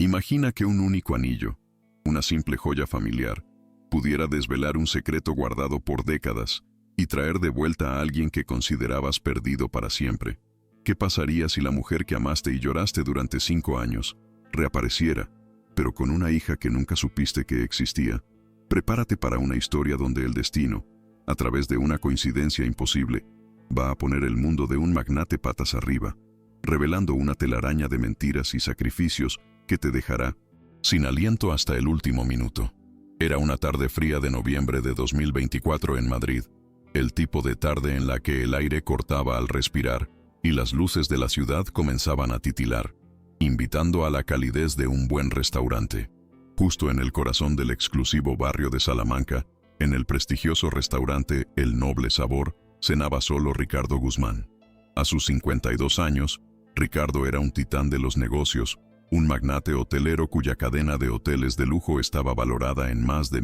Imagina que un único anillo, una simple joya familiar, pudiera desvelar un secreto guardado por décadas y traer de vuelta a alguien que considerabas perdido para siempre. ¿Qué pasaría si la mujer que amaste y lloraste durante 5 años reapareciera, pero con una hija que nunca supiste que existía? Prepárate para una historia donde el destino, a través de una coincidencia imposible, va a poner el mundo de un magnate patas arriba, revelando una telaraña de mentiras y sacrificios que te dejará sin aliento hasta el último minuto. Era una tarde fría de noviembre de 2024 en Madrid, el tipo de tarde en la que el aire cortaba al respirar y las luces de la ciudad comenzaban a titilar, invitando a la calidez de un buen restaurante. Justo en el corazón del exclusivo barrio de Salamanca, en el prestigioso restaurante El Noble Sabor, cenaba solo Ricardo Guzmán. A sus 52 años, Ricardo era un titán de los negocios, un magnate hotelero cuya cadena de hoteles de lujo estaba valorada en más de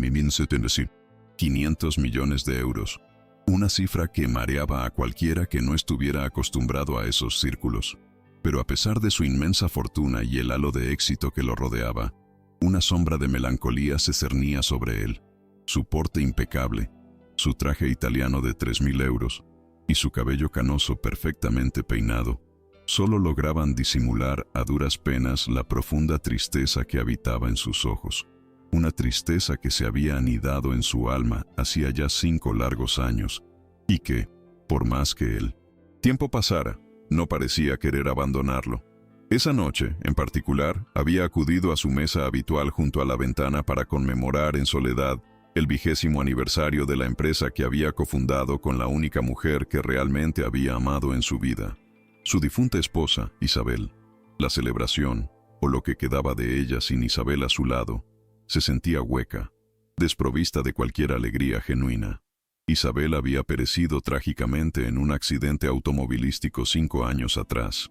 500 millones de euros. Una cifra que mareaba a cualquiera que no estuviera acostumbrado a esos círculos. Pero a pesar de su inmensa fortuna y el halo de éxito que lo rodeaba, una sombra de melancolía se cernía sobre él. Su porte impecable, su traje italiano de 3.000 euros y su cabello canoso perfectamente peinado, solo lograban disimular a duras penas la profunda tristeza que habitaba en sus ojos. Una tristeza que se había anidado en su alma hacía ya 5 largos años, y que, por más que el tiempo pasara, no parecía querer abandonarlo. Esa noche, en particular, había acudido a su mesa habitual junto a la ventana para conmemorar en soledad el 20º aniversario de la empresa que había cofundado con la única mujer que realmente había amado en su vida. Su difunta esposa, Isabel. La celebración, o lo que quedaba de ella sin Isabel a su lado, se sentía hueca, desprovista de cualquier alegría genuina. Isabel había perecido trágicamente en un accidente automovilístico 5 años atrás,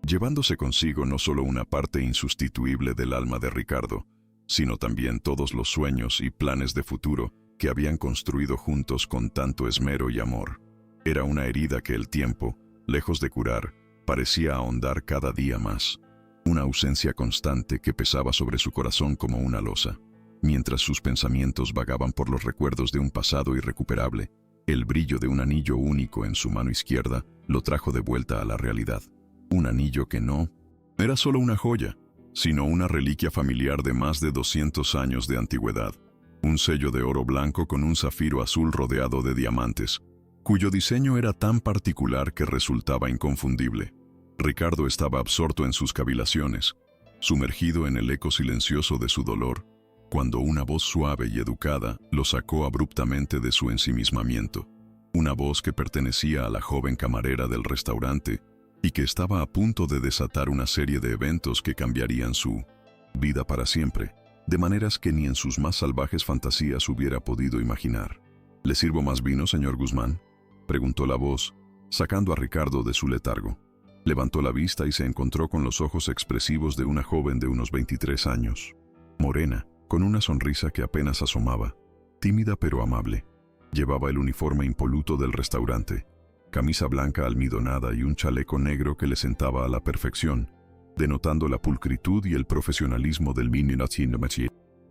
llevándose consigo no solo una parte insustituible del alma de Ricardo, sino también todos los sueños y planes de futuro que habían construido juntos con tanto esmero y amor. Era una herida que el tiempo, lejos de curar, parecía ahondar cada día más. Una ausencia constante que pesaba sobre su corazón como una losa. Mientras sus pensamientos vagaban por los recuerdos de un pasado irrecuperable, el brillo de un anillo único en su mano izquierda lo trajo de vuelta a la realidad. Un anillo que no era solo una joya, sino una reliquia familiar de más de 200 años de antigüedad. Un sello de oro blanco con un zafiro azul rodeado de diamantes, cuyo diseño era tan particular que resultaba inconfundible. Ricardo estaba absorto en sus cavilaciones, sumergido en el eco silencioso de su dolor, cuando una voz suave y educada lo sacó abruptamente de su ensimismamiento. Una voz que pertenecía a la joven camarera del restaurante y que estaba a punto de desatar una serie de eventos que cambiarían su vida para siempre, de maneras que ni en sus más salvajes fantasías hubiera podido imaginar. ¿Le sirvo más vino, señor Guzmán?, preguntó la voz, sacando a Ricardo de su letargo. Levantó la vista y se encontró con los ojos expresivos de una joven de unos 23 años. Morena, con una sonrisa que apenas asomaba, tímida pero amable. Llevaba el uniforme impoluto del restaurante, camisa blanca almidonada y un chaleco negro que le sentaba a la perfección, denotando la pulcritud y el profesionalismo del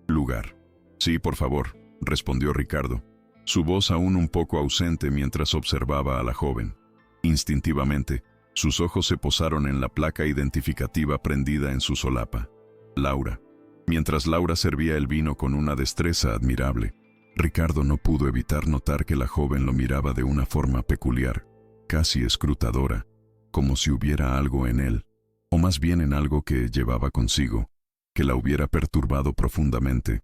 lugar. Sí, por favor, respondió Ricardo, su voz aún un poco ausente mientras observaba a la joven. Instintivamente, sus ojos se posaron en la placa identificativa prendida en su solapa. Laura. Mientras Laura servía el vino con una destreza admirable, Ricardo no pudo evitar notar que la joven lo miraba de una forma peculiar, casi escrutadora, como si hubiera algo en él, o más bien en algo que llevaba consigo, que la hubiera perturbado profundamente.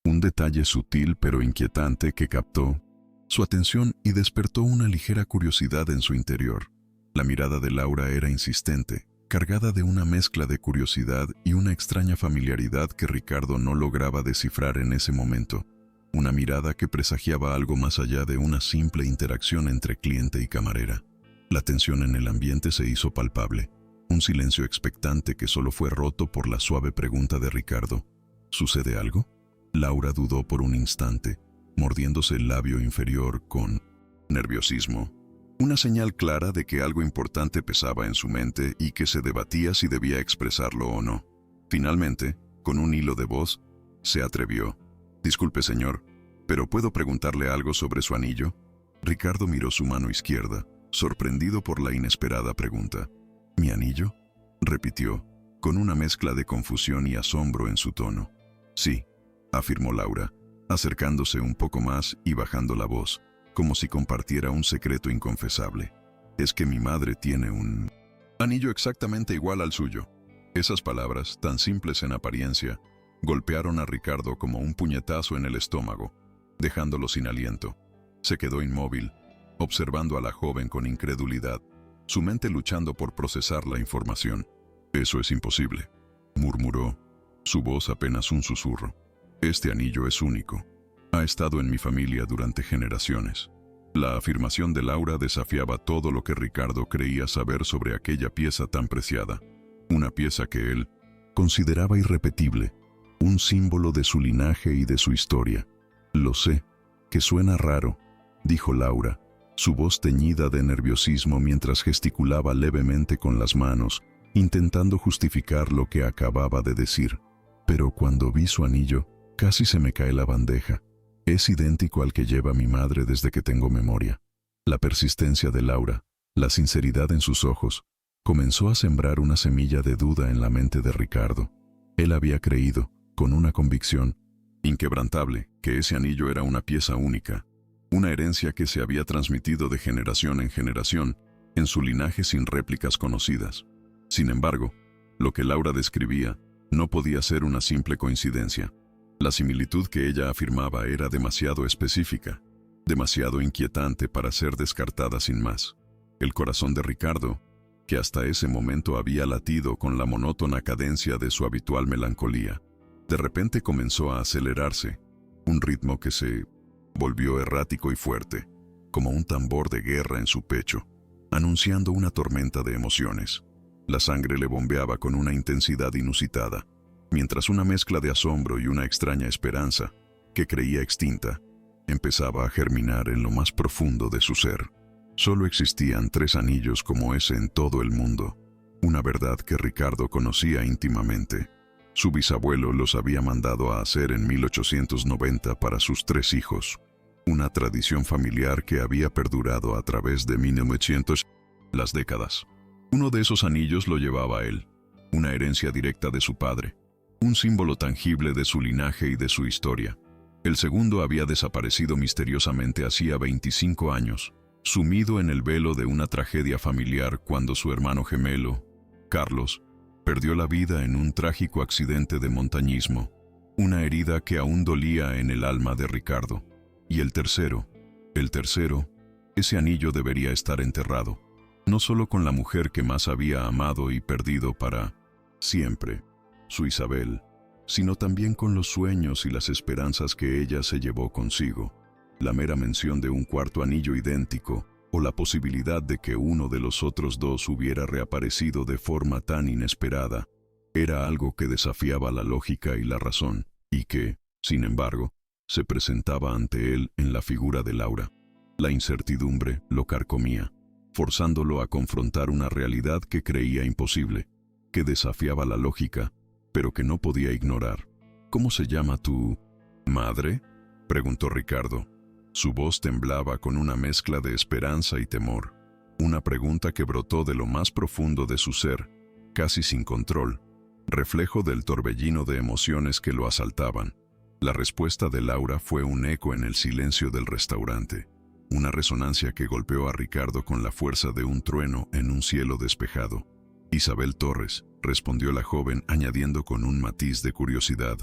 Un detalle sutil pero inquietante que captó su atención y despertó una ligera curiosidad en su interior. La mirada de Laura era insistente, cargada de una mezcla de curiosidad y una extraña familiaridad que Ricardo no lograba descifrar en ese momento. Una mirada que presagiaba algo más allá de una simple interacción entre cliente y camarera. La tensión en el ambiente se hizo palpable, un silencio expectante que solo fue roto por la suave pregunta de Ricardo. ¿Sucede algo? Laura dudó por un instante, mordiéndose el labio inferior con nerviosismo. Una señal clara de que algo importante pesaba en su mente y que se debatía si debía expresarlo o no. Finalmente, con un hilo de voz, se atrevió. «Disculpe, señor, ¿pero puedo preguntarle algo sobre su anillo?» Ricardo miró su mano izquierda, sorprendido por la inesperada pregunta. «¿Mi anillo?», repitió, con una mezcla de confusión y asombro en su tono. «Sí», afirmó Laura, acercándose un poco más y bajando la voz, como si compartiera un secreto inconfesable. «Es que mi madre tiene un anillo exactamente igual al suyo». Esas palabras, tan simples en apariencia, golpearon a Ricardo como un puñetazo en el estómago, dejándolo sin aliento. Se quedó inmóvil, observando a la joven con incredulidad, su mente luchando por procesar la información. «Eso es imposible», murmuró, su voz apenas un susurro. «Este anillo es único. Ha estado en mi familia durante generaciones». La afirmación de Laura desafiaba todo lo que Ricardo creía saber sobre aquella pieza tan preciada. Una pieza que él consideraba irrepetible, un símbolo de su linaje y de su historia. «Lo sé, que suena raro», dijo Laura, su voz teñida de nerviosismo mientras gesticulaba levemente con las manos, intentando justificar lo que acababa de decir. «Pero cuando vi su anillo, casi se me cae la bandeja. Es idéntico al que lleva mi madre desde que tengo memoria». La persistencia de Laura, la sinceridad en sus ojos, comenzó a sembrar una semilla de duda en la mente de Ricardo. Él había creído, con una convicción inquebrantable, que ese anillo era una pieza única, una herencia que se había transmitido de generación en generación, en su linaje sin réplicas conocidas. Sin embargo, lo que Laura describía no podía ser una simple coincidencia. La similitud que ella afirmaba era demasiado específica, demasiado inquietante para ser descartada sin más. El corazón de Ricardo, que hasta ese momento había latido con la monótona cadencia de su habitual melancolía, de repente comenzó a acelerarse, un ritmo que se volvió errático y fuerte, como un tambor de guerra en su pecho, anunciando una tormenta de emociones. La sangre le bombeaba con una intensidad inusitada, mientras una mezcla de asombro y una extraña esperanza, que creía extinta, empezaba a germinar en lo más profundo de su ser. Solo existían 3 anillos como ese en todo el mundo, una verdad que Ricardo conocía íntimamente. Su bisabuelo los había mandado a hacer en 1890 para sus 3 hijos, una tradición familiar que había perdurado a través de 1900 las décadas. Uno de esos anillos lo llevaba él, una herencia directa de su padre, un símbolo tangible de su linaje y de su historia. El segundo había desaparecido misteriosamente hacía 25 años, sumido en el velo de una tragedia familiar cuando su hermano gemelo, Carlos, perdió la vida en un trágico accidente de montañismo, una herida que aún dolía en el alma de Ricardo. Y el tercero, ese anillo debería estar enterrado, no solo con la mujer que más había amado y perdido para siempre, su Isabel, sino también con los sueños y las esperanzas que ella se llevó consigo. La mera mención de un cuarto anillo idéntico, o la posibilidad de que uno de los otros 2 hubiera reaparecido de forma tan inesperada, era algo que desafiaba la lógica y la razón, y que, sin embargo, se presentaba ante él en la figura de Laura. La incertidumbre lo carcomía, forzándolo a confrontar una realidad que creía imposible, que desafiaba la lógica, pero que no podía ignorar. «¿Cómo se llama tu madre?», preguntó Ricardo. Su voz temblaba con una mezcla de esperanza y temor, una pregunta que brotó de lo más profundo de su ser, casi sin control, reflejo del torbellino de emociones que lo asaltaban. La respuesta de Laura fue un eco en el silencio del restaurante, una resonancia que golpeó a Ricardo con la fuerza de un trueno en un cielo despejado. «Isabel Torres», respondió la joven, añadiendo con un matiz de curiosidad,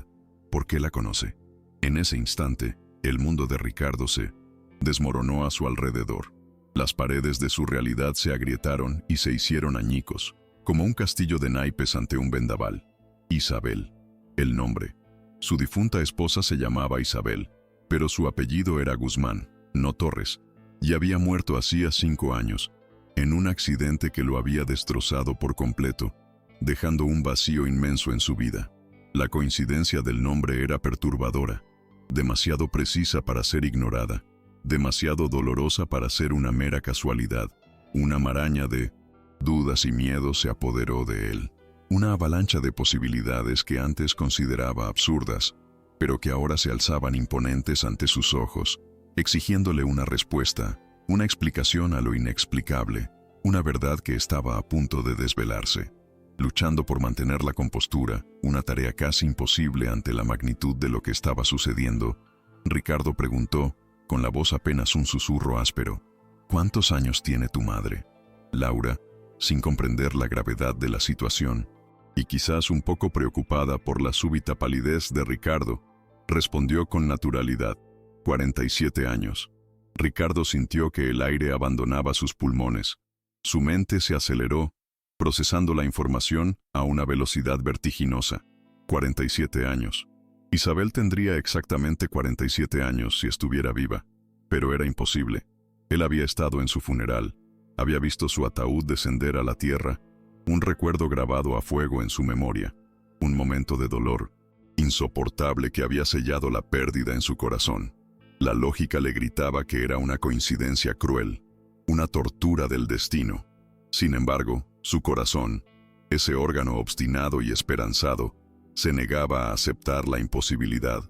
«¿por qué la conoce?». En ese instante, el mundo de Ricardo se desmoronó a su alrededor. Las paredes de su realidad se agrietaron y se hicieron añicos, como un castillo de naipes ante un vendaval. Isabel, el nombre. Su difunta esposa se llamaba Isabel, pero su apellido era Guzmán, no Torres, y había muerto hacía 5 años, en un accidente que lo había destrozado por completo, dejando un vacío inmenso en su vida. La coincidencia del nombre era perturbadora, demasiado precisa para ser ignorada, demasiado dolorosa para ser una mera casualidad. Una maraña de dudas y miedos se apoderó de él. Una avalancha de posibilidades que antes consideraba absurdas, pero que ahora se alzaban imponentes ante sus ojos, exigiéndole una respuesta, una explicación a lo inexplicable, una verdad que estaba a punto de desvelarse. Luchando por mantener la compostura, una tarea casi imposible ante la magnitud de lo que estaba sucediendo, Ricardo preguntó, con la voz apenas un susurro áspero, ¿cuántos años tiene tu madre? Laura, sin comprender la gravedad de la situación, y quizás un poco preocupada por la súbita palidez de Ricardo, respondió con naturalidad, 47 años. Ricardo sintió que el aire abandonaba sus pulmones. Su mente se aceleró, procesando la información a una velocidad vertiginosa. 47 años. Isabel tendría exactamente 47 años si estuviera viva, pero era imposible. Él había estado en su funeral, había visto su ataúd descender a la tierra, un recuerdo grabado a fuego en su memoria, un momento de dolor insoportable que había sellado la pérdida en su corazón. La lógica le gritaba que era una coincidencia cruel, una tortura del destino. Sin embargo, su corazón, ese órgano obstinado y esperanzado, se negaba a aceptar la imposibilidad,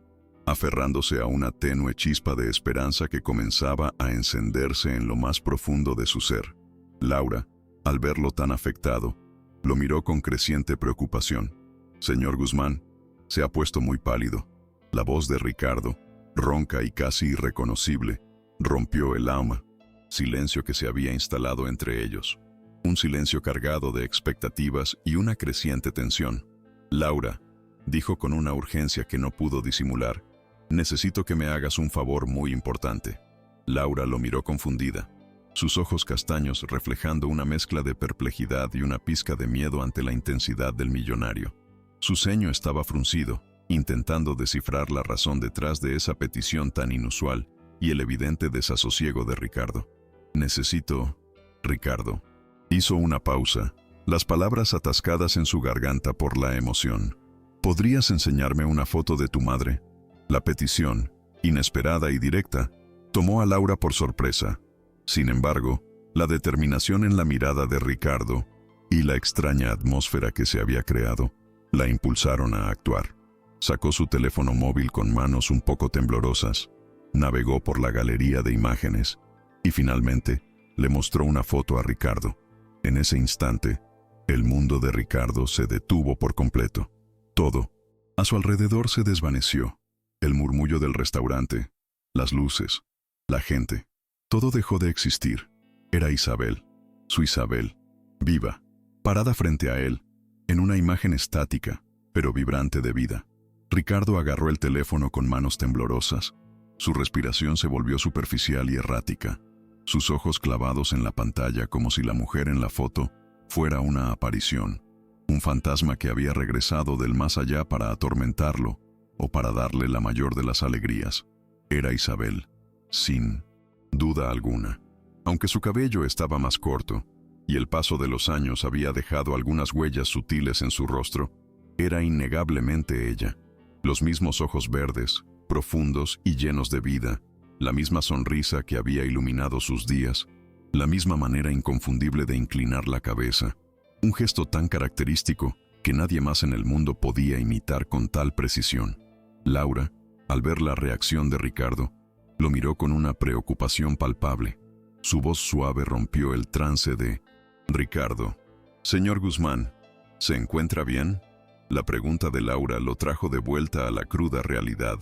aferrándose a una tenue chispa de esperanza que comenzaba a encenderse en lo más profundo de su ser. Laura, al verlo tan afectado, lo miró con creciente preocupación. «Señor Guzmán, se ha puesto muy pálido». La voz de Ricardo, ronca y casi irreconocible, rompió el alma, silencio que se había instalado entre ellos. Un silencio cargado de expectativas y una creciente tensión. «Laura», dijo con una urgencia que no pudo disimular, «necesito que me hagas un favor muy importante». Laura lo miró confundida, sus ojos castaños reflejando una mezcla de perplejidad y una pizca de miedo ante la intensidad del millonario. Su ceño estaba fruncido, intentando descifrar la razón detrás de esa petición tan inusual y el evidente desasosiego de Ricardo. «Necesito...» Ricardo hizo una pausa, las palabras atascadas en su garganta por la emoción. «¿Podrías enseñarme una foto de tu madre?» La petición, inesperada y directa, tomó a Laura por sorpresa. Sin embargo, la determinación en la mirada de Ricardo y la extraña atmósfera que se había creado la impulsaron a actuar. Sacó su teléfono móvil con manos un poco temblorosas, navegó por la galería de imágenes y finalmente le mostró una foto a Ricardo. En ese instante, el mundo de Ricardo se detuvo por completo. Todo a su alrededor se desvaneció. El murmullo del restaurante, las luces, la gente. Todo dejó de existir. Era Isabel, su Isabel, viva, parada frente a él, en una imagen estática, pero vibrante de vida. Ricardo agarró el teléfono con manos temblorosas. Su respiración se volvió superficial y errática, sus ojos clavados en la pantalla como si la mujer en la foto fuera una aparición, un fantasma que había regresado del más allá para atormentarlo o para darle la mayor de las alegrías. Era Isabel, sin duda alguna. Aunque su cabello estaba más corto y el paso de los años había dejado algunas huellas sutiles en su rostro, era innegablemente ella. Los mismos ojos verdes, profundos y llenos de vida, la misma sonrisa que había iluminado sus días, la misma manera inconfundible de inclinar la cabeza, un gesto tan característico que nadie más en el mundo podía imitar con tal precisión. Laura, al ver la reacción de Ricardo, lo miró con una preocupación palpable. Su voz suave rompió el trance de «Ricardo, señor Guzmán, ¿se encuentra bien?» La pregunta de Laura lo trajo de vuelta a la cruda realidad,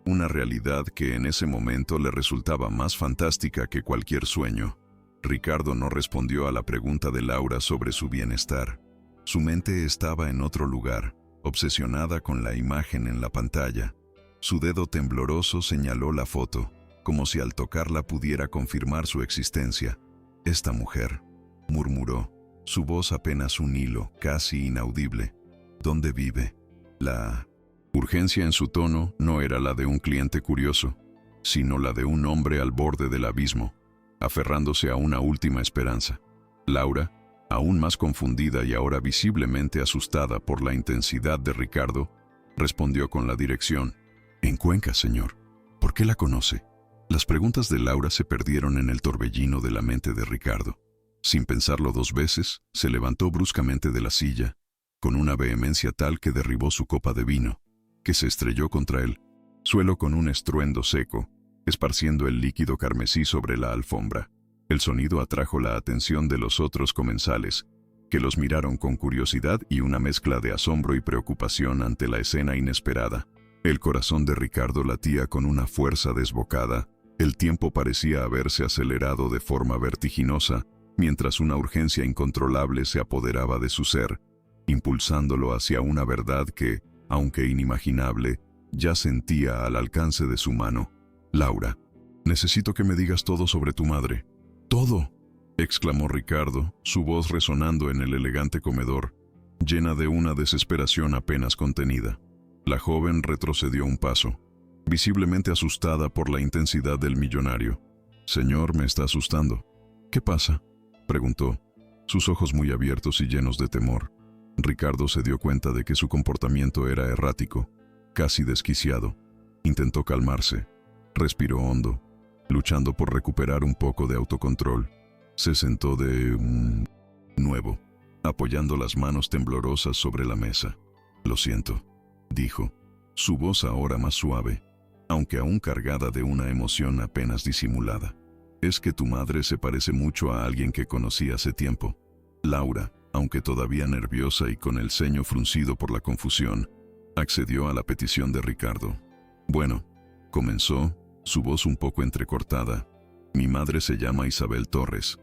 una realidad que en ese momento le resultaba más fantástica que cualquier sueño. Ricardo no respondió a la pregunta de Laura sobre su bienestar. Su mente estaba en otro lugar, obsesionada con la imagen en la pantalla. Su dedo tembloroso señaló la foto, como si al tocarla pudiera confirmar su existencia. «Esta mujer», murmuró, su voz apenas un hilo, casi inaudible. «¿Dónde vive?» La urgencia en su tono no era la de un cliente curioso, sino la de un hombre al borde del abismo, aferrándose a una última esperanza. Laura, aún más confundida y ahora visiblemente asustada por la intensidad de Ricardo, respondió con la dirección. «En Cuenca, señor. ¿Por qué la conoce?» Las preguntas de Laura se perdieron en el torbellino de la mente de Ricardo. Sin pensarlo dos veces, se levantó bruscamente de la silla, con una vehemencia tal que derribó su copa de vino, que se estrelló contra el suelo con un estruendo seco, esparciendo el líquido carmesí sobre la alfombra. El sonido atrajo la atención de los otros comensales, que los miraron con curiosidad y una mezcla de asombro y preocupación ante la escena inesperada. El corazón de Ricardo latía con una fuerza desbocada. El tiempo parecía haberse acelerado de forma vertiginosa, mientras una urgencia incontrolable se apoderaba de su ser, impulsándolo hacia una verdad que, aunque inimaginable, ya sentía al alcance de su mano. «Laura, necesito que me digas todo sobre tu madre». «¡Todo!», exclamó Ricardo, su voz resonando en el elegante comedor, llena de una desesperación apenas contenida. La joven retrocedió un paso, visiblemente asustada por la intensidad del millonario. «Señor, me está asustando». «¿Qué pasa?», preguntó, sus ojos muy abiertos y llenos de temor. Ricardo se dio cuenta de que su comportamiento era errático, casi desquiciado. Intentó calmarse, respiró hondo, luchando por recuperar un poco de autocontrol. Se sentó de nuevo, apoyando las manos temblorosas sobre la mesa. «Lo siento», dijo, su voz ahora más suave, aunque aún cargada de una emoción apenas disimulada. «Es que tu madre se parece mucho a alguien que conocí hace tiempo». Laura, aunque todavía nerviosa y con el ceño fruncido por la confusión, accedió a la petición de Ricardo. «Bueno», comenzó, su voz un poco entrecortada. «Mi madre se llama Isabel Torres.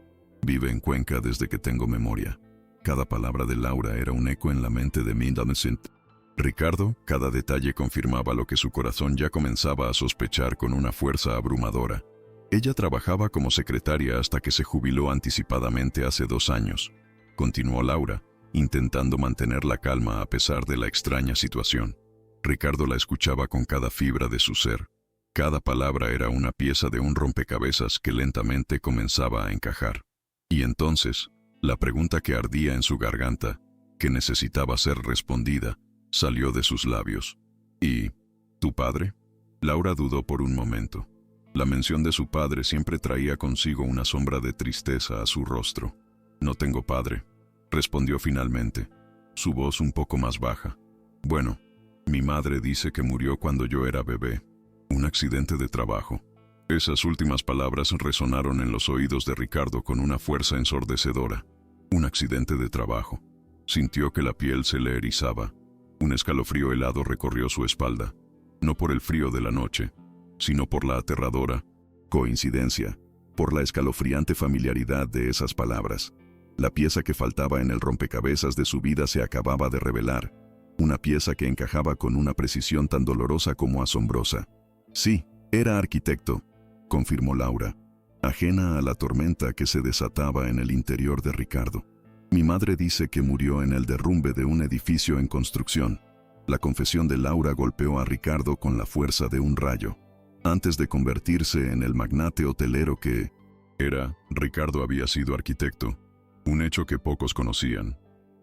Vive en Cuenca desde que tengo memoria». Cada palabra de Laura era un eco en la mente de Mindamesint. Ricardo, cada detalle confirmaba lo que su corazón ya comenzaba a sospechar con una fuerza abrumadora. Ella trabajaba como secretaria hasta que se jubiló anticipadamente hace 2 años. Continuó Laura, intentando mantener la calma a pesar de la extraña situación. Ricardo la escuchaba con cada fibra de su ser. Cada palabra era una pieza de un rompecabezas que lentamente comenzaba a encajar. Y entonces, la pregunta que ardía en su garganta, que necesitaba ser respondida, salió de sus labios. «¿Y tu padre?». Laura dudó por un momento. La mención de su padre siempre traía consigo una sombra de tristeza a su rostro. «No tengo padre», respondió finalmente, su voz un poco más baja. «Bueno, mi madre dice que murió cuando yo era bebé. Un accidente de trabajo». Esas últimas palabras resonaron en los oídos de Ricardo con una fuerza ensordecedora. Un accidente de trabajo. Sintió que la piel se le erizaba. Un escalofrío helado recorrió su espalda, no por el frío de la noche, sino por la aterradora coincidencia, por la escalofriante familiaridad de esas palabras. La pieza que faltaba en el rompecabezas de su vida se acababa de revelar, una pieza que encajaba con una precisión tan dolorosa como asombrosa. «Sí, era arquitecto», confirmó Laura, ajena a la tormenta que se desataba en el interior de Ricardo. «Mi madre dice que murió en el derrumbe de un edificio en construcción». La confesión de Laura golpeó a Ricardo con la fuerza de un rayo. Antes de convertirse en el magnate hotelero que era, Ricardo había sido arquitecto, un hecho que pocos conocían,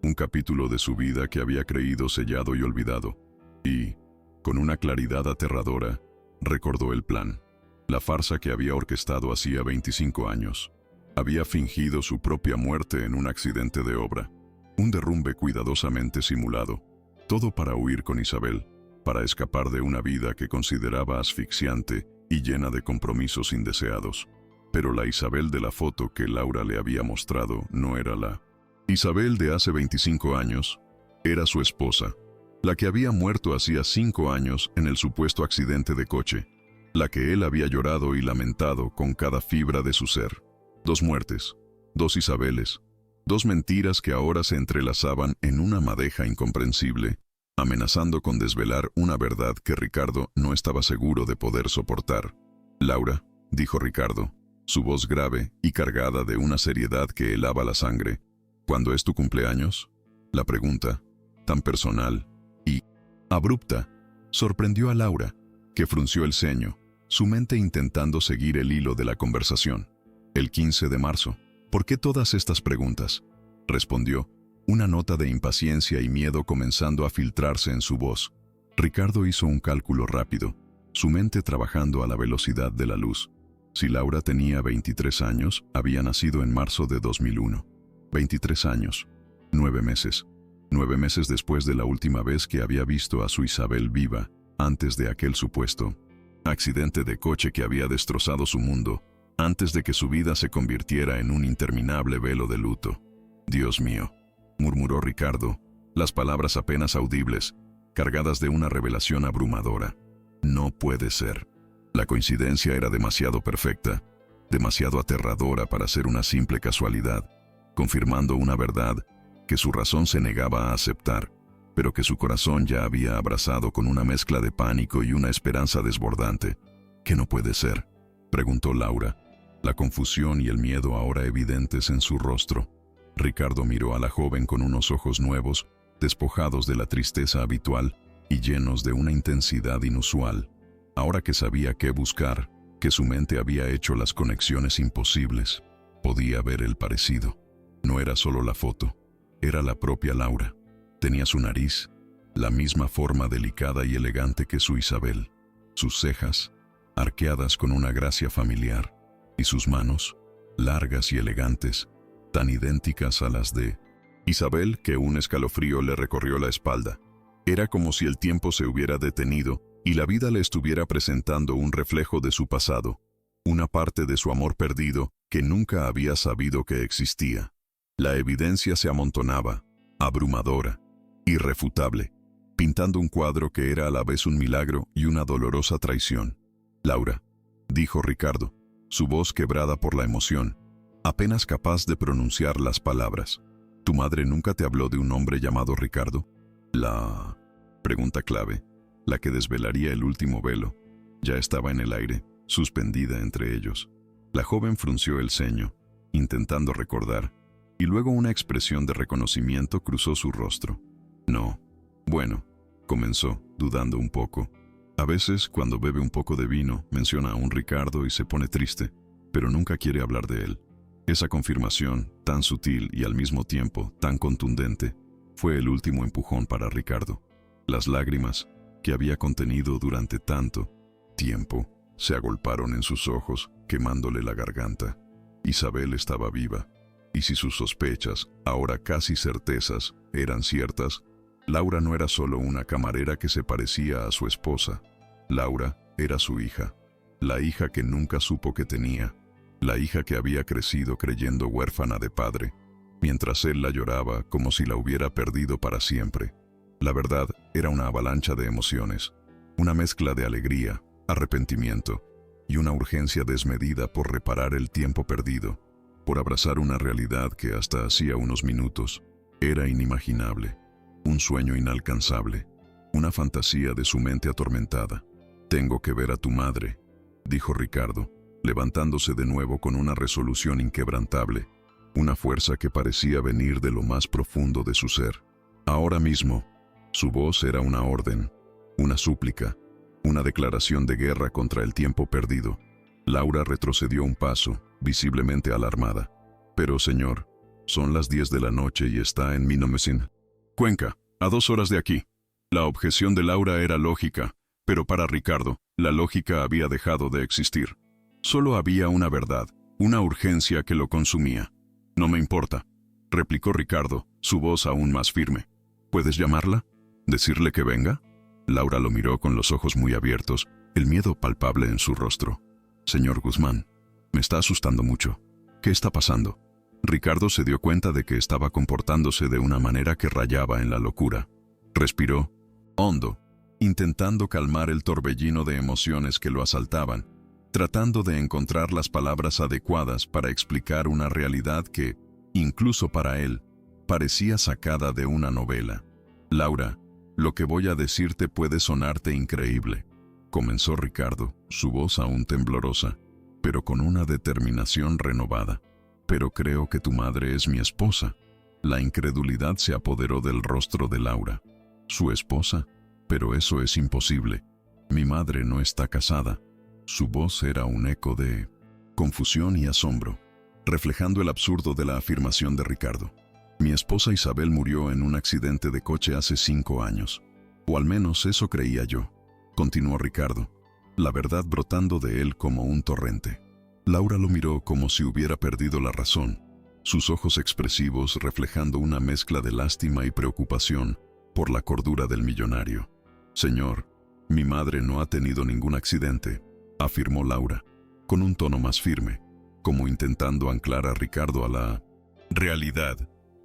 un capítulo de su vida que había creído sellado y olvidado. Y, con una claridad aterradora, recordó el plan, la farsa que había orquestado hacía 25 años. Había fingido su propia muerte en un accidente de obra, un derrumbe cuidadosamente simulado, todo para huir con Isabel, para escapar de una vida que consideraba asfixiante y llena de compromisos indeseados. Pero la Isabel de la foto que Laura le había mostrado no era la Isabel de hace 25 años, era su esposa, la que había muerto hacía 5 años en el supuesto accidente de coche, la que él había llorado y lamentado con cada fibra de su ser. 2 muertes, 2 Isabeles, 2 mentiras que ahora se entrelazaban en una madeja incomprensible, amenazando con desvelar una verdad que Ricardo no estaba seguro de poder soportar. «Laura», dijo Ricardo, su voz grave y cargada de una seriedad que helaba la sangre, «¿cuándo es tu cumpleaños?». La pregunta, tan personal y abrupta, sorprendió a Laura, que frunció el ceño, su mente intentando seguir el hilo de la conversación. «El 15 de marzo». «¿Por qué todas estas preguntas?», respondió, una nota de impaciencia y miedo comenzando a filtrarse en su voz. Ricardo hizo un cálculo rápido, su mente trabajando a la velocidad de la luz. Si Laura tenía 23 años, había nacido en marzo de 2001. 23 años, 9 meses. 9 meses después de la última vez que había visto a su Isabel viva, antes de aquel supuesto accidente de coche que había destrozado su mundo, antes de que su vida se convirtiera en un interminable velo de luto. «Dios mío», murmuró Ricardo, las palabras apenas audibles, cargadas de una revelación abrumadora. «No puede ser». La coincidencia era demasiado perfecta, demasiado aterradora para ser una simple casualidad, confirmando una verdad que su razón se negaba a aceptar, pero que su corazón ya había abrazado con una mezcla de pánico y una esperanza desbordante. «¿Qué no puede ser?», preguntó Laura, la confusión y el miedo ahora evidentes en su rostro. Ricardo miró a la joven con unos ojos nuevos, despojados de la tristeza habitual y llenos de una intensidad inusual. Ahora que sabía qué buscar, que su mente había hecho las conexiones imposibles, podía ver el parecido. No era solo la foto, era la propia Laura. Tenía su nariz, la misma forma delicada y elegante que su Isabel, sus cejas, arqueadas con una gracia familiar, y sus manos, largas y elegantes, tan idénticas a las de Isabel que un escalofrío le recorrió la espalda. Era como si el tiempo se hubiera detenido y la vida le estuviera presentando un reflejo de su pasado, una parte de su amor perdido que nunca había sabido que existía. La evidencia se amontonaba, abrumadora, irrefutable, pintando un cuadro que era a la vez un milagro y una dolorosa traición. «Laura», dijo Ricardo, su voz quebrada por la emoción, apenas capaz de pronunciar las palabras. «¿Tu madre nunca te habló de un hombre llamado Ricardo?» La pregunta clave, la que desvelaría el último velo, ya estaba en el aire, suspendida entre ellos. La joven frunció el ceño, intentando recordar, y luego una expresión de reconocimiento cruzó su rostro. «No». «Bueno», comenzó, dudando un poco. «A veces, cuando bebe un poco de vino, menciona a un Ricardo y se pone triste, pero nunca quiere hablar de él». Esa confirmación, tan sutil y al mismo tiempo tan contundente, fue el último empujón para Ricardo. Las lágrimas, que había contenido durante tanto tiempo, se agolparon en sus ojos, quemándole la garganta. Isabel estaba viva, y si sus sospechas, ahora casi certezas, eran ciertas, Laura no era solo una camarera que se parecía a su esposa. Laura era su hija, la hija que nunca supo que tenía, la hija que había crecido creyendo huérfana de padre, mientras él la lloraba como si la hubiera perdido para siempre. La verdad era una avalancha de emociones, una mezcla de alegría, arrepentimiento y una urgencia desmedida por reparar el tiempo perdido, por abrazar una realidad que hasta hacía unos minutos era inimaginable, un sueño inalcanzable, una fantasía de su mente atormentada. «Tengo que ver a tu madre», dijo Ricardo, levantándose de nuevo con una resolución inquebrantable, una fuerza que parecía venir de lo más profundo de su ser. Ahora mismo. Su voz era una orden, una súplica, una declaración de guerra contra el tiempo perdido. Laura retrocedió un paso, visiblemente alarmada. «Pero, señor, son las 10 de la noche y está en Minomesin, Cuenca, a 2 horas de aquí». La objeción de Laura era lógica, pero para Ricardo, la lógica había dejado de existir. Solo había una verdad, una urgencia que lo consumía. «No me importa», replicó Ricardo, su voz aún más firme. «¿Puedes llamarla? ¿Decirle que venga?» Laura lo miró con los ojos muy abiertos, el miedo palpable en su rostro. «Señor Guzmán, me está asustando mucho. ¿Qué está pasando?» Ricardo se dio cuenta de que estaba comportándose de una manera que rayaba en la locura. Respiró hondo, intentando calmar el torbellino de emociones que lo asaltaban, tratando de encontrar las palabras adecuadas para explicar una realidad que, incluso para él, parecía sacada de una novela. «Laura, lo que voy a decirte puede sonarte increíble», comenzó Ricardo, su voz aún temblorosa, pero con una determinación renovada. «Pero creo que tu madre es mi esposa». La incredulidad se apoderó del rostro de Laura. «¿Su esposa? Pero eso es imposible. Mi madre no está casada». Su voz era un eco de confusión y asombro, reflejando el absurdo de la afirmación de Ricardo. «Mi esposa Isabel murió en un accidente de coche hace 5 años. O al menos eso creía yo», continuó Ricardo, la verdad brotando de él como un torrente. Laura lo miró como si hubiera perdido la razón. sus ojos expresivos reflejando una mezcla de lástima y preocupación por la cordura del millonario. «Señor, mi madre no ha tenido ningún accidente», afirmó Laura, con un tono más firme, como intentando anclar a Ricardo a la realidad.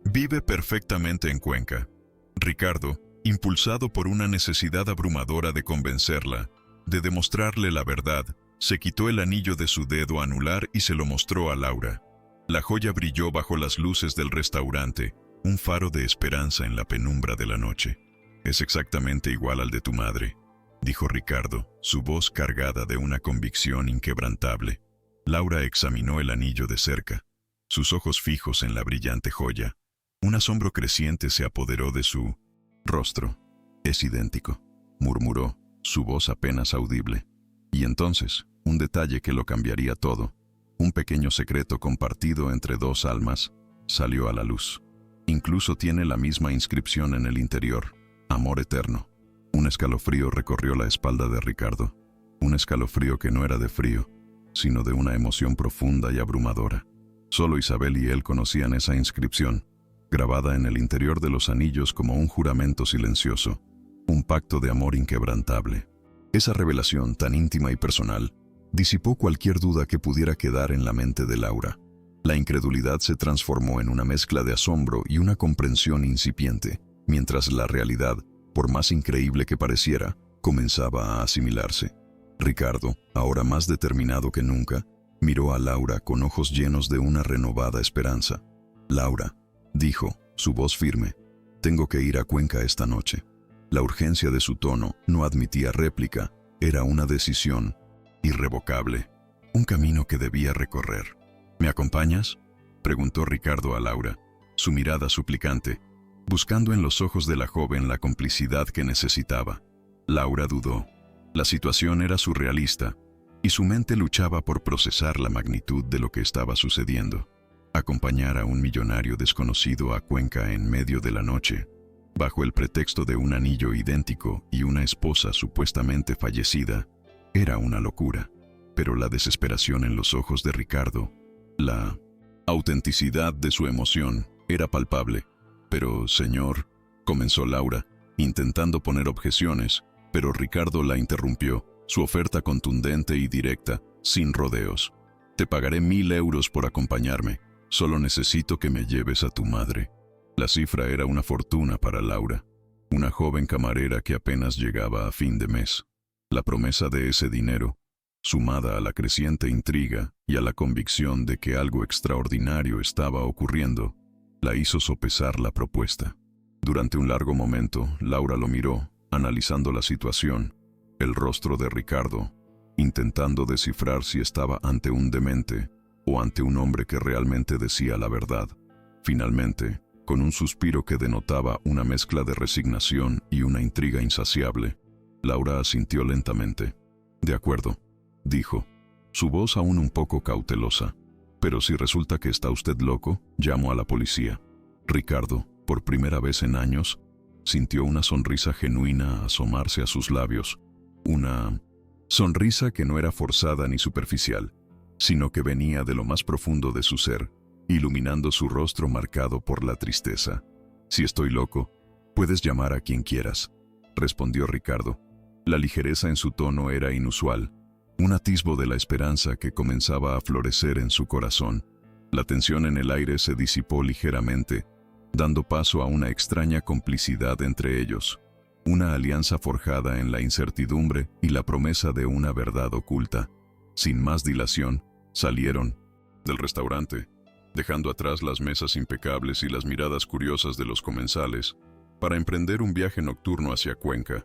«Vive perfectamente en Cuenca». Ricardo, impulsado por una necesidad abrumadora de convencerla, de demostrarle la verdad, se quitó el anillo de su dedo anular y se lo mostró a Laura. La joya brilló bajo las luces del restaurante, un faro de esperanza en la penumbra de la noche. «Es exactamente igual al de tu madre», dijo Ricardo, su voz cargada de una convicción inquebrantable. Laura examinó el anillo de cerca, sus ojos fijos en la brillante joya. Un asombro creciente se apoderó de su rostro. «Es idéntico», murmuró, su voz apenas audible. Y entonces, un detalle que lo cambiaría todo, un pequeño secreto compartido entre dos almas, salió a la luz. Incluso tiene la misma inscripción en el interior: «Amor eterno». Un escalofrío recorrió la espalda de Ricardo. Un escalofrío que no era de frío, sino de una emoción profunda y abrumadora. Solo Isabel y él conocían esa inscripción, grabada en el interior de los anillos como un juramento silencioso, un pacto de amor inquebrantable. Esa revelación tan íntima y personal disipó cualquier duda que pudiera quedar en la mente de Laura. La incredulidad se transformó en una mezcla de asombro y una comprensión incipiente, mientras la realidad, por más increíble que pareciera, comenzaba a asimilarse. Ricardo, ahora más determinado que nunca, miró a Laura con ojos llenos de una renovada esperanza. «Laura», dijo, su voz firme, «tengo que ir a Cuenca esta noche». La urgencia de su tono no admitía réplica, era una decisión irrevocable, un camino que debía recorrer. «¿Me acompañas?», preguntó Ricardo a Laura, su mirada suplicante, buscando en los ojos de la joven la complicidad que necesitaba. Laura dudó. La situación era surrealista, y su mente luchaba por procesar la magnitud de lo que estaba sucediendo. Acompañar a un millonario desconocido a Cuenca en medio de la noche, bajo el pretexto de un anillo idéntico y una esposa supuestamente fallecida, era una locura. Pero la desesperación en los ojos de Ricardo, la autenticidad de su emoción, era palpable. «Pero, señor», comenzó Laura, intentando poner objeciones, pero Ricardo la interrumpió, su oferta contundente y directa, sin rodeos. «Te pagaré 1000 euros por acompañarme, solo necesito que me lleves a tu madre». La cifra era una fortuna para Laura, una joven camarera que apenas llegaba a fin de mes. La promesa de ese dinero, sumada a la creciente intriga y a la convicción de que algo extraordinario estaba ocurriendo, la hizo sopesar la propuesta. Durante un largo momento, Laura lo miró, analizando la situación, el rostro de Ricardo, intentando descifrar si estaba ante un demente o ante un hombre que realmente decía la verdad. Finalmente, con un suspiro que denotaba una mezcla de resignación y una intriga insaciable, Laura asintió lentamente. «De acuerdo», dijo, su voz aún un poco cautelosa. «Pero si resulta que está usted loco, llamo a la policía». Ricardo, por primera vez en años, sintió una sonrisa genuina asomarse a sus labios. Una sonrisa que no era forzada ni superficial, sino que venía de lo más profundo de su ser, iluminando su rostro marcado por la tristeza. «Si estoy loco, puedes llamar a quien quieras», respondió Ricardo. La ligereza en su tono era inusual, un atisbo de la esperanza que comenzaba a florecer en su corazón. La tensión en el aire se disipó ligeramente, dando paso a una extraña complicidad entre ellos, una alianza forjada en la incertidumbre y la promesa de una verdad oculta. Sin más dilación, salieron del restaurante, dejando atrás las mesas impecables y las miradas curiosas de los comensales, para emprender un viaje nocturno hacia Cuenca,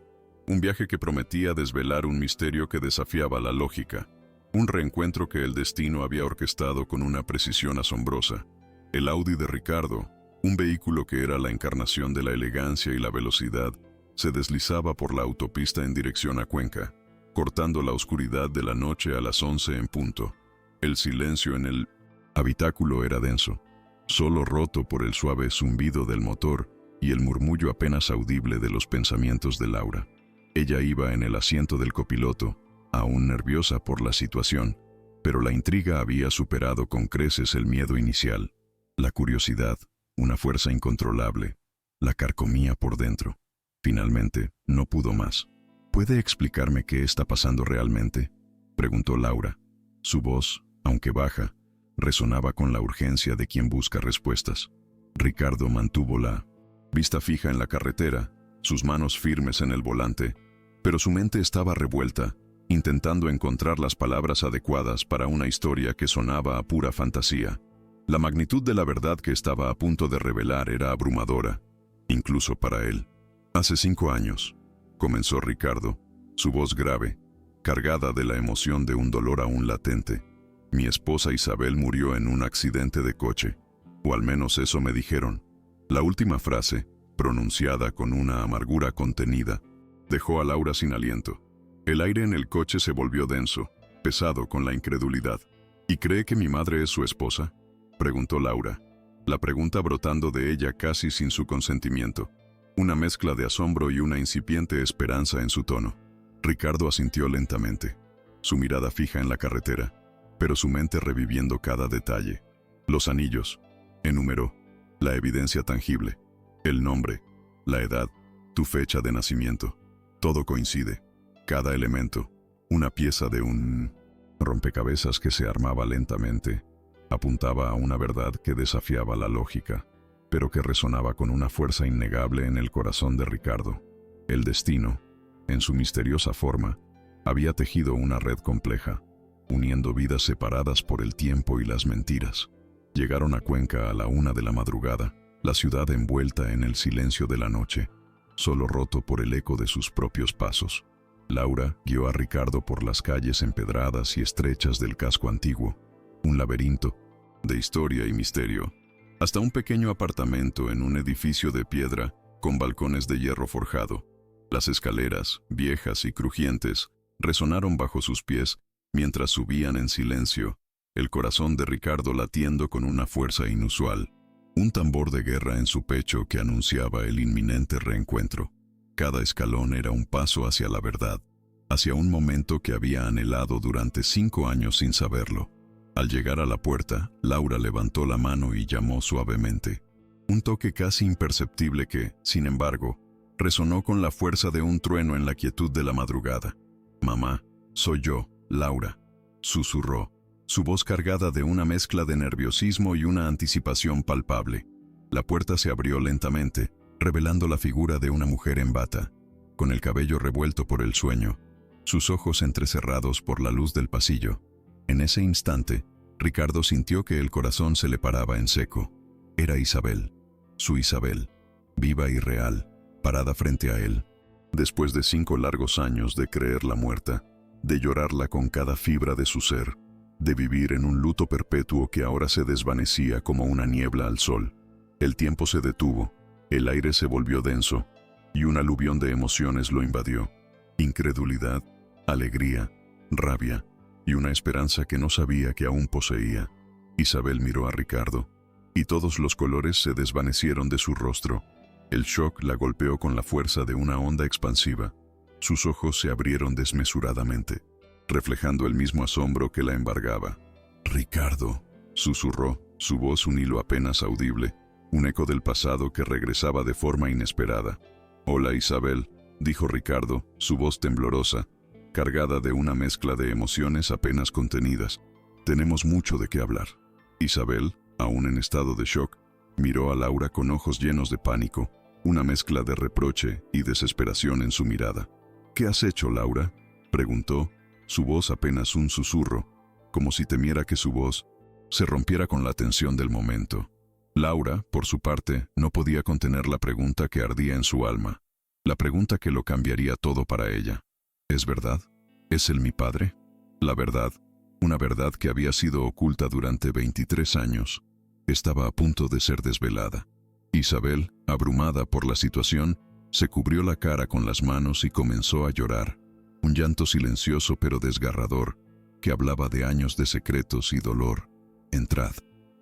un viaje que prometía desvelar un misterio que desafiaba la lógica, un reencuentro que el destino había orquestado con una precisión asombrosa. El Audi de Ricardo, un vehículo que era la encarnación de la elegancia y la velocidad, se deslizaba por la autopista en dirección a Cuenca, cortando la oscuridad de la noche a las 11 en punto. El silencio en el habitáculo era denso, solo roto por el suave zumbido del motor y el murmullo apenas audible de los pensamientos de Laura. Ella iba en el asiento del copiloto, aún nerviosa por la situación, pero la intriga había superado con creces el miedo inicial. La curiosidad, una fuerza incontrolable, la carcomía por dentro. Finalmente, no pudo más. ¿Puede explicarme qué está pasando realmente?, preguntó Laura. Su voz, aunque baja, resonaba con la urgencia de quien busca respuestas. Ricardo mantuvo la vista fija en la carretera, sus manos firmes en el volante, pero su mente estaba revuelta, intentando encontrar las palabras adecuadas para una historia que sonaba a pura fantasía. La magnitud de la verdad que estaba a punto de revelar era abrumadora, incluso para él. Hace 5 años, comenzó Ricardo, su voz grave, cargada de la emoción de un dolor aún latente. Mi esposa Isabel murió en un accidente de coche, o al menos eso me dijeron. La última frase, pronunciada con una amargura contenida, dejó a Laura sin aliento. El aire en el coche se volvió denso, pesado con la incredulidad. ¿Y cree que mi madre es su esposa?, preguntó Laura, la pregunta brotando de ella casi sin su consentimiento. Una mezcla de asombro y una incipiente esperanza en su tono. Ricardo asintió lentamente, su mirada fija en la carretera, pero su mente reviviendo cada detalle. Los anillos, enumeró, la evidencia tangible, el nombre, la edad, tu fecha de nacimiento. Todo coincide, cada elemento, una pieza de un rompecabezas que se armaba lentamente, apuntaba a una verdad que desafiaba la lógica, pero que resonaba con una fuerza innegable en el corazón de Ricardo. El destino, en su misteriosa forma, había tejido una red compleja, uniendo vidas separadas por el tiempo y las mentiras. Llegaron a Cuenca a la 1 de la madrugada, la ciudad envuelta en el silencio de la noche, solo roto por el eco de sus propios pasos. Laura guió a Ricardo por las calles empedradas y estrechas del casco antiguo, un laberinto de historia y misterio, hasta un pequeño apartamento en un edificio de piedra con balcones de hierro forjado. Las escaleras, viejas y crujientes, resonaron bajo sus pies mientras subían en silencio, el corazón de Ricardo latiendo con una fuerza inusual, un tambor de guerra en su pecho que anunciaba el inminente reencuentro. Cada escalón era un paso hacia la verdad, hacia un momento que había anhelado durante 5 años sin saberlo. Al llegar a la puerta, Laura levantó la mano y llamó suavemente. Un toque casi imperceptible que, sin embargo, resonó con la fuerza de un trueno en la quietud de la madrugada. «Mamá, soy yo, Laura», susurró, su voz cargada de una mezcla de nerviosismo y una anticipación palpable. La puerta se abrió lentamente, revelando la figura de una mujer en bata, con el cabello revuelto por el sueño, sus ojos entrecerrados por la luz del pasillo. En ese instante, Ricardo sintió que el corazón se le paraba en seco. Era Isabel, su Isabel, viva y real, parada frente a él. Después de 5 largos años de creerla muerta, de llorarla con cada fibra de su ser, de vivir en un luto perpetuo que ahora se desvanecía como una niebla al sol. El tiempo se detuvo, el aire se volvió denso, y un aluvión de emociones lo invadió. Incredulidad, alegría, rabia, y una esperanza que no sabía que aún poseía. Isabel miró a Ricardo, y todos los colores se desvanecieron de su rostro. El shock la golpeó con la fuerza de una onda expansiva. Sus ojos se abrieron desmesuradamente, reflejando el mismo asombro que la embargaba. «Ricardo», susurró, su voz un hilo apenas audible, un eco del pasado que regresaba de forma inesperada. «Hola, Isabel», dijo Ricardo, su voz temblorosa, cargada de una mezcla de emociones apenas contenidas. «Tenemos mucho de qué hablar». Isabel, aún en estado de shock, miró a Laura con ojos llenos de pánico, una mezcla de reproche y desesperación en su mirada. «¿Qué has hecho, Laura?», preguntó, su voz apenas un susurro, como si temiera que su voz se rompiera con la tensión del momento. Laura, por su parte, no podía contener la pregunta que ardía en su alma, la pregunta que lo cambiaría todo para ella. ¿Es verdad? ¿Es él mi padre? La verdad, una verdad que había sido oculta durante 23 años, estaba a punto de ser desvelada. Isabel, abrumada por la situación, se cubrió la cara con las manos y comenzó a llorar, un llanto silencioso pero desgarrador, que hablaba de años de secretos y dolor. «Entrad»,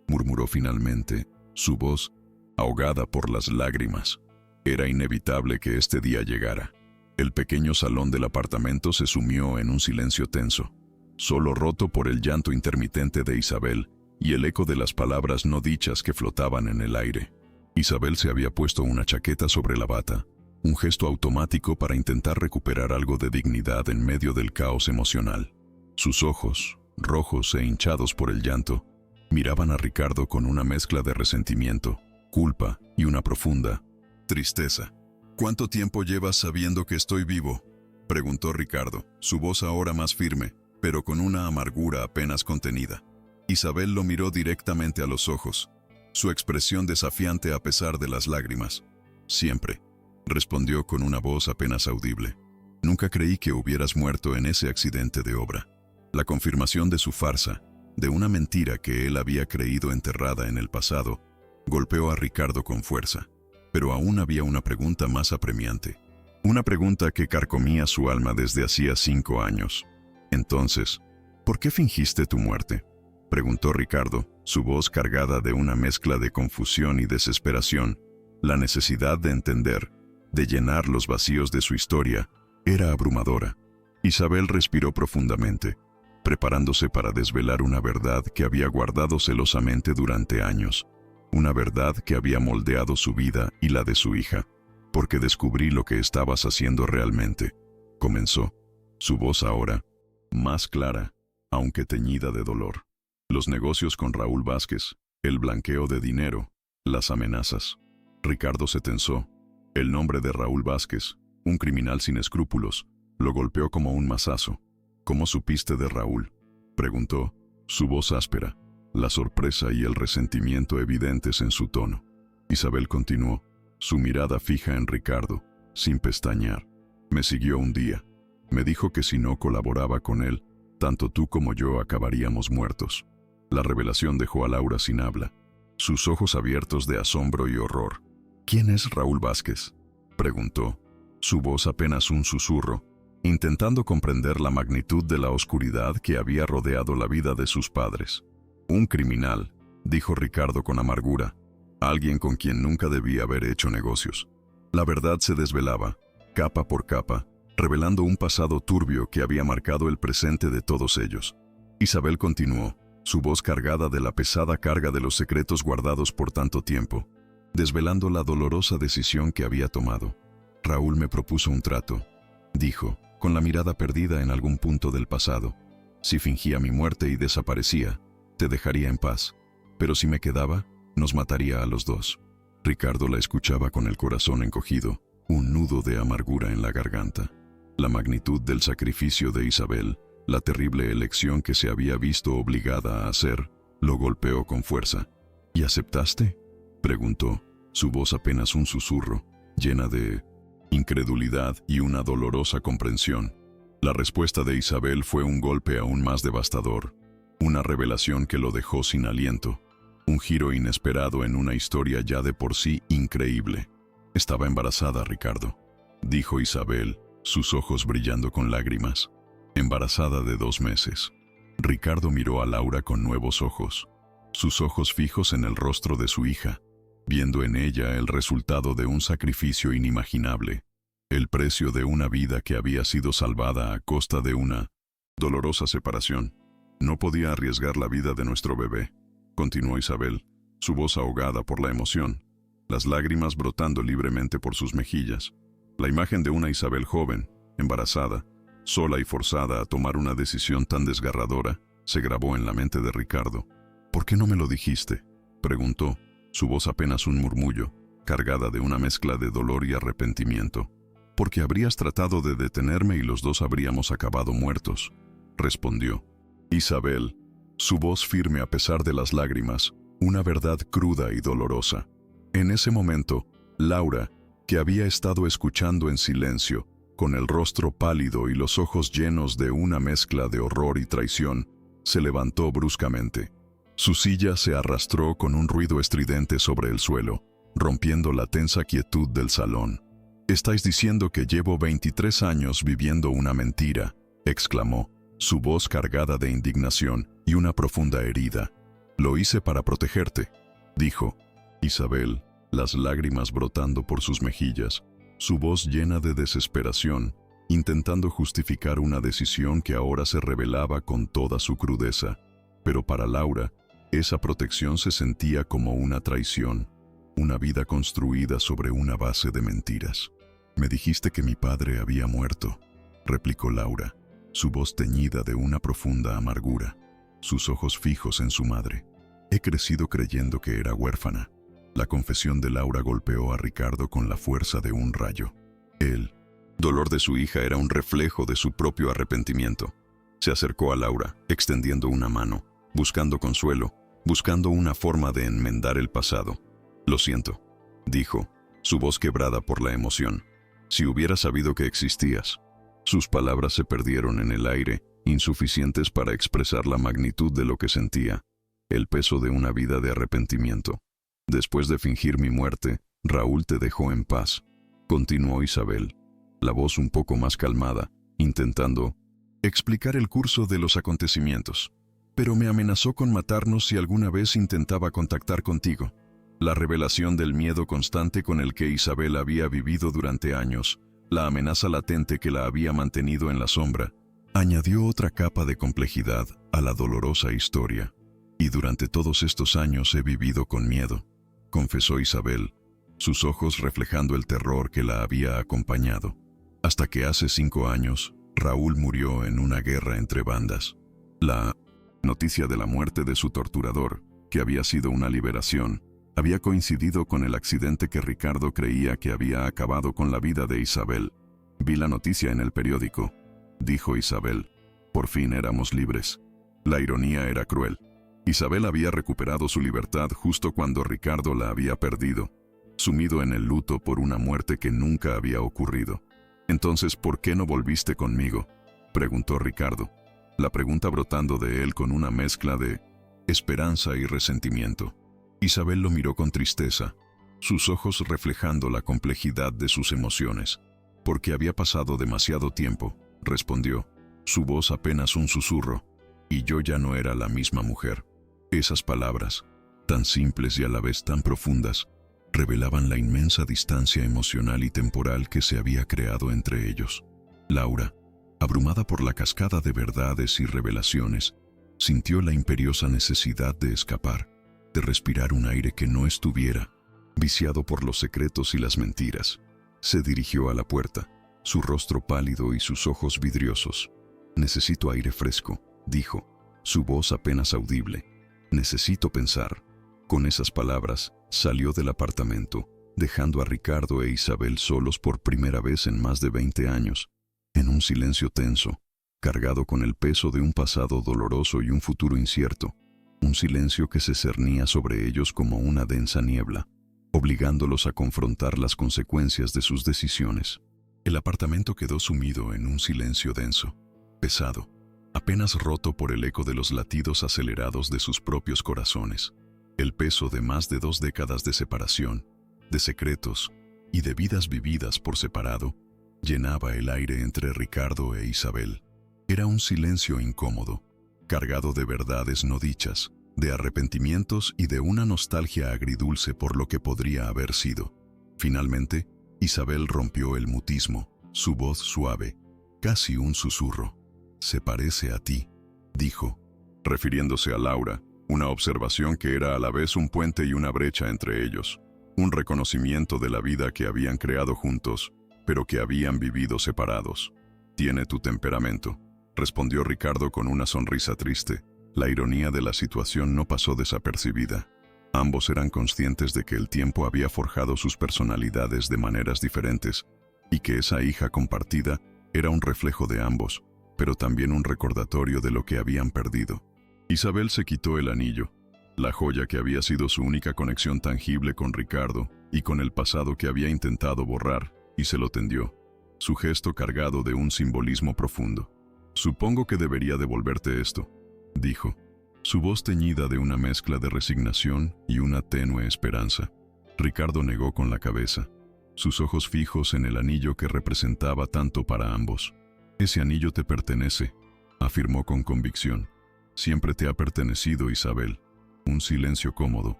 murmuró finalmente, su voz ahogada por las lágrimas. Era inevitable que este día llegara. El pequeño salón del apartamento se sumió en un silencio tenso, solo roto por el llanto intermitente de Isabel, y el eco de las palabras no dichas que flotaban en el aire. Isabel se había puesto una chaqueta sobre la bata, un gesto automático para intentar recuperar algo de dignidad en medio del caos emocional. Sus ojos, rojos e hinchados por el llanto, miraban a Ricardo con una mezcla de resentimiento, culpa y una profunda tristeza. ¿Cuánto tiempo llevas sabiendo que estoy vivo?, preguntó Ricardo, su voz ahora más firme, pero con una amargura apenas contenida. Isabel lo miró directamente a los ojos, su expresión desafiante a pesar de las lágrimas. Siempre, respondió con una voz apenas audible. Nunca creí que hubieras muerto en ese accidente de obra. La confirmación de su farsa, de una mentira que él había creído enterrada en el pasado, golpeó a Ricardo con fuerza. Pero aún había una pregunta más apremiante. Una pregunta que carcomía su alma desde hacía 5 años. Entonces, ¿por qué fingiste tu muerte?, preguntó Ricardo, su voz cargada de una mezcla de confusión y desesperación. La necesidad de entender, de llenar los vacíos de su historia, era abrumadora. Isabel respiró profundamente, preparándose para desvelar una verdad que había guardado celosamente durante años. Una verdad que había moldeado su vida y la de su hija. Porque descubrí lo que estabas haciendo realmente, comenzó, su voz ahora más clara, aunque teñida de dolor. Los negocios con Raúl Vázquez, el blanqueo de dinero, las amenazas. Ricardo se tensó. El nombre de Raúl Vázquez, un criminal sin escrúpulos, lo golpeó como un mazazo. ¿Cómo supiste de Raúl?, preguntó, su voz áspera, la sorpresa y el resentimiento evidentes en su tono. Isabel continuó, su mirada fija en Ricardo, sin pestañear. Me siguió un día. Me dijo que si no colaboraba con él, tanto tú como yo acabaríamos muertos. La revelación dejó a Laura sin habla, sus ojos abiertos de asombro y horror. ¿Quién es Raúl Vázquez?, preguntó, su voz apenas un susurro, intentando comprender la magnitud de la oscuridad que había rodeado la vida de sus padres. Un criminal, dijo Ricardo con amargura, alguien con quien nunca debía haber hecho negocios. La verdad se desvelaba, capa por capa, revelando un pasado turbio que había marcado el presente de todos ellos. Isabel continuó, su voz cargada de la pesada carga de los secretos guardados por tanto tiempo, desvelando la dolorosa decisión que había tomado. Raúl me propuso un trato, dijo, con la mirada perdida en algún punto del pasado. Si fingía mi muerte y desaparecía, te dejaría en paz, pero si me quedaba, nos mataría a los dos. Ricardo la escuchaba con el corazón encogido, un nudo de amargura en la garganta. La magnitud del sacrificio de Isabel, la terrible elección que se había visto obligada a hacer, lo golpeó con fuerza. ¿Y aceptaste?, preguntó, su voz apenas un susurro, llena de incredulidad y una dolorosa comprensión. La respuesta de Isabel fue un golpe aún más devastador, una revelación que lo dejó sin aliento, un giro inesperado en una historia ya de por sí increíble. Estaba embarazada, Ricardo, dijo Isabel, sus ojos brillando con lágrimas. Embarazada de 2 meses. Ricardo miró a Laura con nuevos ojos, sus ojos fijos en el rostro de su hija, viendo en ella el resultado de un sacrificio inimaginable, el precio de una vida que había sido salvada a costa de una dolorosa separación. No podía arriesgar la vida de nuestro bebé, continuó Isabel, su voz ahogada por la emoción, las lágrimas brotando libremente por sus mejillas. La imagen de una Isabel joven, embarazada, sola y forzada a tomar una decisión tan desgarradora, se grabó en la mente de Ricardo. ¿Por qué no me lo dijiste?, preguntó, su voz apenas un murmullo, cargada de una mezcla de dolor y arrepentimiento. Porque habrías tratado de detenerme y los dos habríamos acabado muertos, respondió. Isabel, su voz firme a pesar de las lágrimas, una verdad cruda y dolorosa. En ese momento, Laura, que había estado escuchando en silencio, con el rostro pálido y los ojos llenos de una mezcla de horror y traición, se levantó bruscamente. Su silla se arrastró con un ruido estridente sobre el suelo, rompiendo la tensa quietud del salón. «Estáis diciendo que llevo 23 años viviendo una mentira», exclamó, su voz cargada de indignación y una profunda herida. «Lo hice para protegerte», dijo Isabel, las lágrimas brotando por sus mejillas, su voz llena de desesperación, intentando justificar una decisión que ahora se revelaba con toda su crudeza. Pero para Laura, Esa protección se sentía como una traición, una vida construida sobre una base de mentiras. «Me dijiste que mi padre había muerto», replicó Laura, su voz teñida de una profunda amargura, sus ojos fijos en su madre. «He crecido creyendo que era huérfana». La confesión de Laura golpeó a Ricardo con la fuerza de un rayo. El dolor de su hija era un reflejo de su propio arrepentimiento. Se acercó a Laura, extendiendo una mano, buscando consuelo, buscando una forma de enmendar el pasado. «Lo siento», dijo, su voz quebrada por la emoción. «Si hubiera sabido que existías». Sus palabras se perdieron en el aire, insuficientes para expresar la magnitud de lo que sentía, el peso de una vida de arrepentimiento. «Después de fingir mi muerte, Raúl te dejó en paz», continuó Isabel, la voz un poco más calmada, intentando explicar el curso de los acontecimientos. «Pero me amenazó con matarnos si alguna vez intentaba contactar contigo». La revelación del miedo constante con el que Isabel había vivido durante años, la amenaza latente que la había mantenido en la sombra, añadió otra capa de complejidad a la dolorosa historia. «Y durante todos estos años he vivido con miedo», confesó Isabel, sus ojos reflejando el terror que la había acompañado. «Hasta que hace 5 años, Raúl murió en una guerra entre bandas. La noticia de la muerte de su torturador, que había sido una liberación, había coincidido con el accidente que Ricardo creía que había acabado con la vida de Isabel. Vi la noticia en el periódico», dijo Isabel. «Por fin éramos libres». La ironía era cruel. Isabel había recuperado su libertad justo cuando Ricardo la había perdido, sumido en el luto por una muerte que nunca había ocurrido. «Entonces, ¿por qué no volviste conmigo?», preguntó Ricardo, la pregunta brotando de él con una mezcla de esperanza y resentimiento. Isabel lo miró con tristeza, sus ojos reflejando la complejidad de sus emociones. «Porque había pasado demasiado tiempo», respondió, su voz apenas un susurro, «y yo ya no era la misma mujer». Esas palabras, tan simples y a la vez tan profundas, revelaban la inmensa distancia emocional y temporal que se había creado entre ellos. Laura, abrumada por la cascada de verdades y revelaciones, sintió la imperiosa necesidad de escapar, de respirar un aire que no estuviera viciado por los secretos y las mentiras. Se dirigió a la puerta, su rostro pálido y sus ojos vidriosos. «Necesito aire fresco», dijo, su voz apenas audible. «Necesito pensar». Con esas palabras, salió del apartamento, dejando a Ricardo e Isabel solos por primera vez en más de 20 años, en un silencio tenso, cargado con el peso de un pasado doloroso y un futuro incierto. Un silencio que se cernía sobre ellos como una densa niebla, obligándolos a confrontar las consecuencias de sus decisiones. El apartamento quedó sumido en un silencio denso, pesado, apenas roto por el eco de los latidos acelerados de sus propios corazones. El peso de más de 2 décadas de separación, de secretos y de vidas vividas por separado, llenaba el aire entre Ricardo e Isabel. Era un silencio incómodo, cargado de verdades no dichas, de arrepentimientos y de una nostalgia agridulce por lo que podría haber sido. Finalmente, Isabel rompió el mutismo, su voz suave, casi un susurro. «Se parece a ti», dijo, refiriéndose a Laura, una observación que era a la vez un puente y una brecha entre ellos, un reconocimiento de la vida que habían creado juntos, pero que habían vivido separados. «Tiene tu temperamento», respondió Ricardo con una sonrisa triste. La ironía de la situación no pasó desapercibida. Ambos eran conscientes de que el tiempo había forjado sus personalidades de maneras diferentes, y que esa hija compartida era un reflejo de ambos, pero también un recordatorio de lo que habían perdido. Isabel se quitó el anillo, la joya que había sido su única conexión tangible con Ricardo y con el pasado que había intentado borrar, y se lo tendió, su gesto cargado de un simbolismo profundo. «Supongo que debería devolverte esto», dijo, su voz teñida de una mezcla de resignación y una tenue esperanza. Ricardo negó con la cabeza, sus ojos fijos en el anillo que representaba tanto para ambos. «Ese anillo te pertenece», afirmó con convicción. «Siempre te ha pertenecido, Isabel». Un silencio cómodo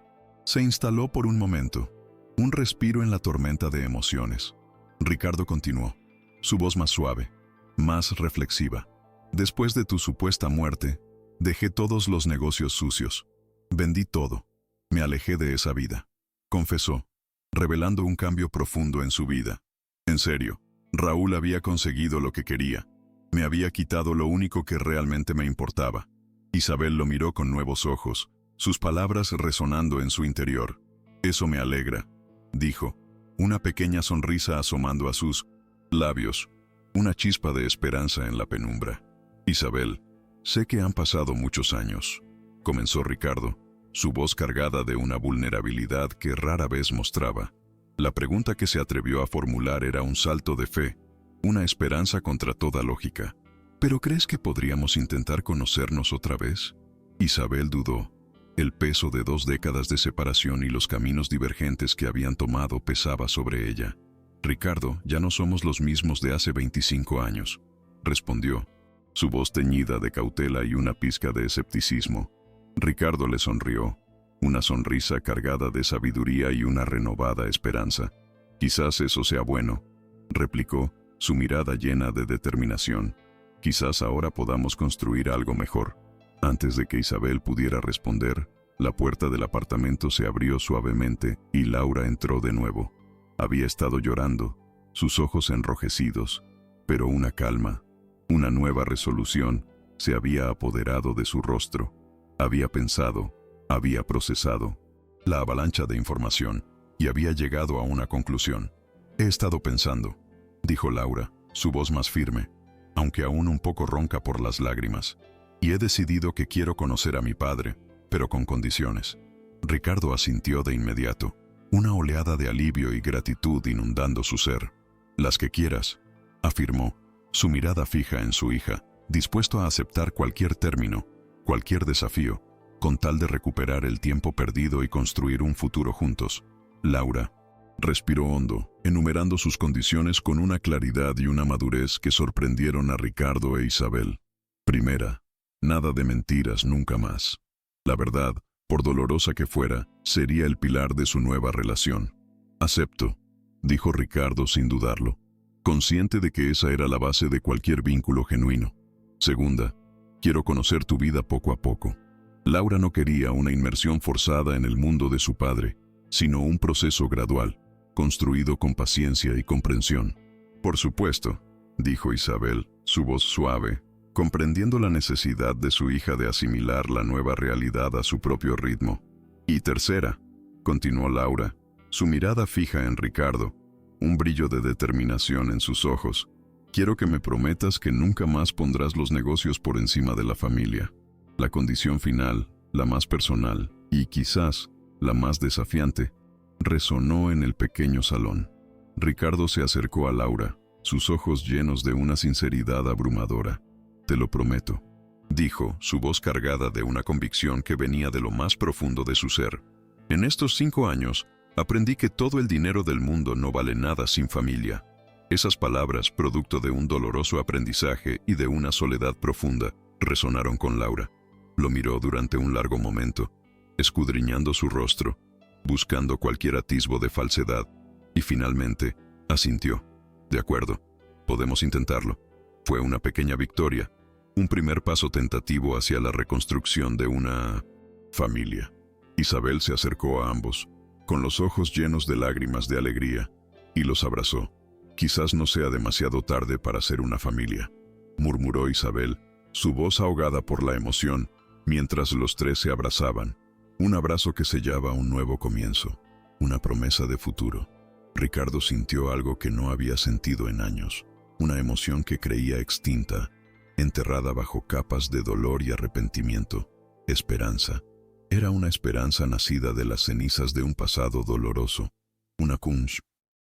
se instaló por un momento, un respiro en la tormenta de emociones. Ricardo continuó, su voz más suave, más reflexiva. «Después de tu supuesta muerte, dejé todos los negocios sucios. Vendí todo. Me alejé de esa vida. Confesó, revelando un cambio profundo en su vida. En serio, Raúl había conseguido lo que quería. Me había quitado lo único que realmente me importaba. Isabel lo miró con nuevos ojos, sus palabras resonando en su interior. Eso me alegra, dijo, una pequeña sonrisa asomando a sus labios, una chispa de esperanza en la penumbra. Isabel, sé que han pasado muchos años, comenzó Ricardo, su voz cargada de una vulnerabilidad que rara vez mostraba. La pregunta que se atrevió a formular era un salto de fe, una esperanza contra toda lógica. ¿Pero crees que podríamos intentar conocernos otra vez? Isabel dudó. El peso de 2 décadas de separación y los caminos divergentes que habían tomado pesaba sobre ella. Ricardo, ya no somos los mismos de hace 25 años, respondió, su voz teñida de cautela y una pizca de escepticismo. Ricardo le sonrió, una sonrisa cargada de sabiduría y una renovada esperanza. Quizás eso sea bueno, replicó, su mirada llena de determinación. Quizás ahora podamos construir algo mejor. Antes de que Isabel pudiera responder, la puerta del apartamento se abrió suavemente y Laura entró de nuevo. Había estado llorando, sus ojos enrojecidos, pero una calma, una nueva resolución se había apoderado de su rostro. Había pensado, había procesado la avalancha de información y había llegado a una conclusión. He estado pensando, dijo Laura, su voz más firme, aunque aún un poco ronca por las lágrimas, y he decidido que quiero conocer a mi padre, pero con condiciones. Ricardo asintió de inmediato, una oleada de alivio y gratitud inundando su ser. Las que quieras, afirmó, su mirada fija en su hija, dispuesto a aceptar cualquier término, cualquier desafío, con tal de recuperar el tiempo perdido y construir un futuro juntos. Laura respiró hondo, enumerando sus condiciones con una claridad y una madurez que sorprendieron a Ricardo e Isabel. Primera, nada de mentiras nunca más. La verdad, por dolorosa que fuera, sería el pilar de su nueva relación. Acepto, dijo Ricardo sin dudarlo, consciente de que esa era la base de cualquier vínculo genuino. Segunda, quiero conocer tu vida poco a poco. Laura no quería una inmersión forzada en el mundo de su padre, sino un proceso gradual, construido con paciencia y comprensión. Por supuesto, dijo Isabel, su voz suave, comprendiendo la necesidad de su hija de asimilar la nueva realidad a su propio ritmo. Y tercera, continuó Laura, su mirada fija en Ricardo, un brillo de determinación en sus ojos. Quiero que me prometas que nunca más pondrás los negocios por encima de la familia. La condición final, la más personal, y quizás la más desafiante, resonó en el pequeño salón. Ricardo se acercó a Laura, sus ojos llenos de una sinceridad abrumadora. Te lo prometo, dijo, su voz cargada de una convicción que venía de lo más profundo de su ser. En estos 5 años, aprendí que todo el dinero del mundo no vale nada sin familia. Esas palabras, producto de un doloroso aprendizaje y de una soledad profunda, resonaron con Laura. Lo miró durante un largo momento, escudriñando su rostro, buscando cualquier atisbo de falsedad, y finalmente, asintió. De acuerdo, podemos intentarlo. Fue una pequeña victoria, un primer paso tentativo hacia la reconstrucción de una familia. Isabel se acercó a ambos, con los ojos llenos de lágrimas de alegría, y los abrazó. Quizás no sea demasiado tarde para ser una familia, murmuró Isabel, su voz ahogada por la emoción, mientras los tres se abrazaban. Un abrazo que sellaba un nuevo comienzo, una promesa de futuro. Ricardo sintió algo que no había sentido en años, una emoción que creía extinta, enterrada bajo capas de dolor y arrepentimiento. Esperanza. Era una esperanza nacida de las cenizas de un pasado doloroso, una kunsh,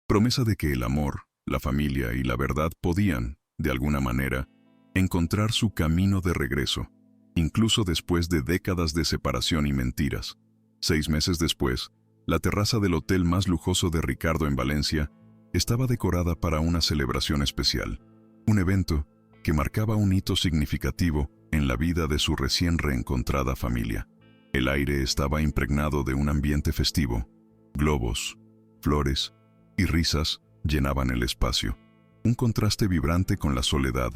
promesa de que el amor, la familia y la verdad podían, de alguna manera, encontrar su camino de regreso, incluso después de décadas de separación y mentiras. 6 meses después, la terraza del hotel más lujoso de Ricardo en Valencia estaba decorada para una celebración especial, un evento que marcaba un hito significativo en la vida de su recién reencontrada familia. El aire estaba impregnado de un ambiente festivo. Globos, flores y risas llenaban el espacio, un contraste vibrante con la soledad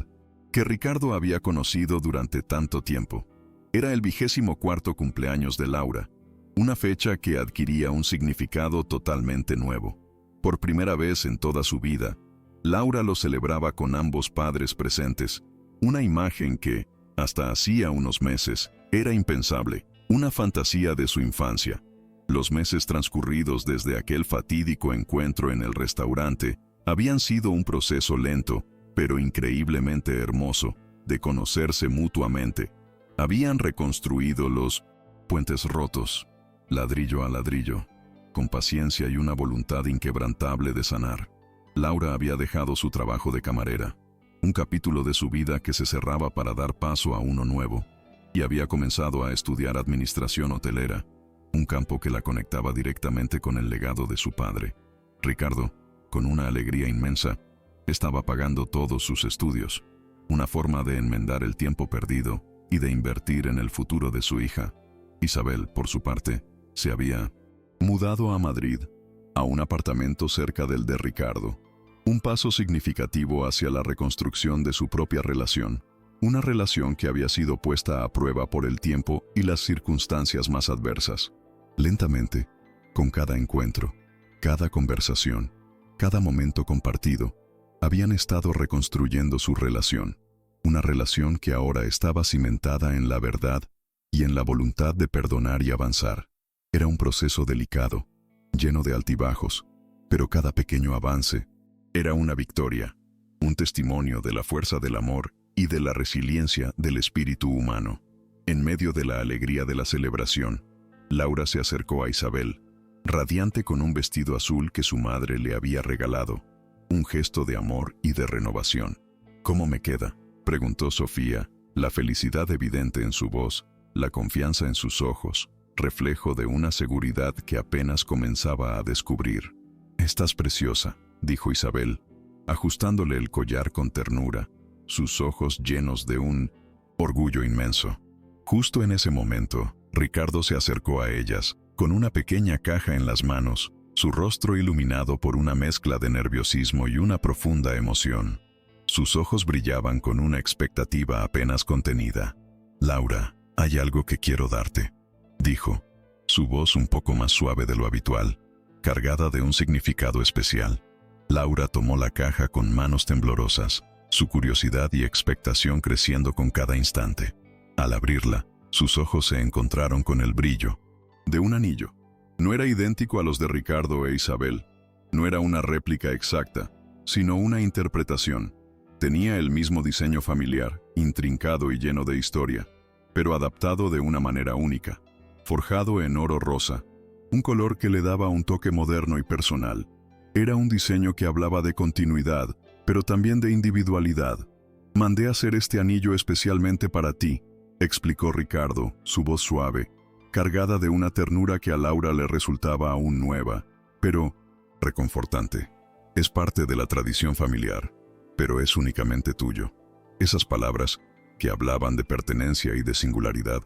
que Ricardo había conocido durante tanto tiempo. Era el 24º cumpleaños de Laura, una fecha que adquiría un significado totalmente nuevo. Por primera vez en toda su vida, Laura lo celebraba con ambos padres presentes, una imagen que, hasta hacía unos meses, era impensable, una fantasía de su infancia. Los meses transcurridos desde aquel fatídico encuentro en el restaurante habían sido un proceso lento, pero increíblemente hermoso, de conocerse mutuamente. Habían reconstruido los puentes rotos, ladrillo a ladrillo, con paciencia y una voluntad inquebrantable de sanar. Laura había dejado su trabajo de camarera, un capítulo de su vida que se cerraba para dar paso a uno nuevo, y había comenzado a estudiar administración hotelera, un campo que la conectaba directamente con el legado de su padre. Ricardo, con una alegría inmensa, estaba pagando todos sus estudios, una forma de enmendar el tiempo perdido y de invertir en el futuro de su hija. Isabel, por su parte, se había mudado a Madrid, a un apartamento cerca del de Ricardo, un paso significativo hacia la reconstrucción de su propia relación, una relación que había sido puesta a prueba por el tiempo y las circunstancias más adversas. Lentamente, con cada encuentro, cada conversación, cada momento compartido, habían estado reconstruyendo su relación, una relación que ahora estaba cimentada en la verdad y en la voluntad de perdonar y avanzar. Era un proceso delicado, lleno de altibajos, pero cada pequeño avance era una victoria, un testimonio de la fuerza del amor y de la resiliencia del espíritu humano. En medio de la alegría de la celebración, Laura se acercó a Isabel, radiante con un vestido azul que su madre le había regalado, un gesto de amor y de renovación. «¿Cómo me queda?», preguntó Sofía, la felicidad evidente en su voz, la confianza en sus ojos, reflejo de una seguridad que apenas comenzaba a descubrir. «Estás preciosa», dijo Isabel, ajustándole el collar con ternura, sus ojos llenos de un orgullo inmenso. Justo en ese momento, Ricardo se acercó a ellas, con una pequeña caja en las manos, su rostro iluminado por una mezcla de nerviosismo y una profunda emoción. Sus ojos brillaban con una expectativa apenas contenida. «Laura, hay algo que quiero darte», dijo, su voz un poco más suave de lo habitual, cargada de un significado especial. Laura tomó la caja con manos temblorosas, su curiosidad y expectación creciendo con cada instante. Al abrirla, sus ojos se encontraron con el brillo de un anillo. No era idéntico a los de Ricardo e Isabel. No era una réplica exacta, sino una interpretación. Tenía el mismo diseño familiar, intrincado y lleno de historia, pero adaptado de una manera única, forjado en oro rosa, un color que le daba un toque moderno y personal. Era un diseño que hablaba de continuidad, pero también de individualidad. «Mandé a hacer este anillo especialmente para ti», explicó Ricardo, su voz suave, cargada de una ternura que a Laura le resultaba aún nueva, pero reconfortante. «Es parte de la tradición familiar, pero es únicamente tuyo». Esas palabras, que hablaban de pertenencia y de singularidad,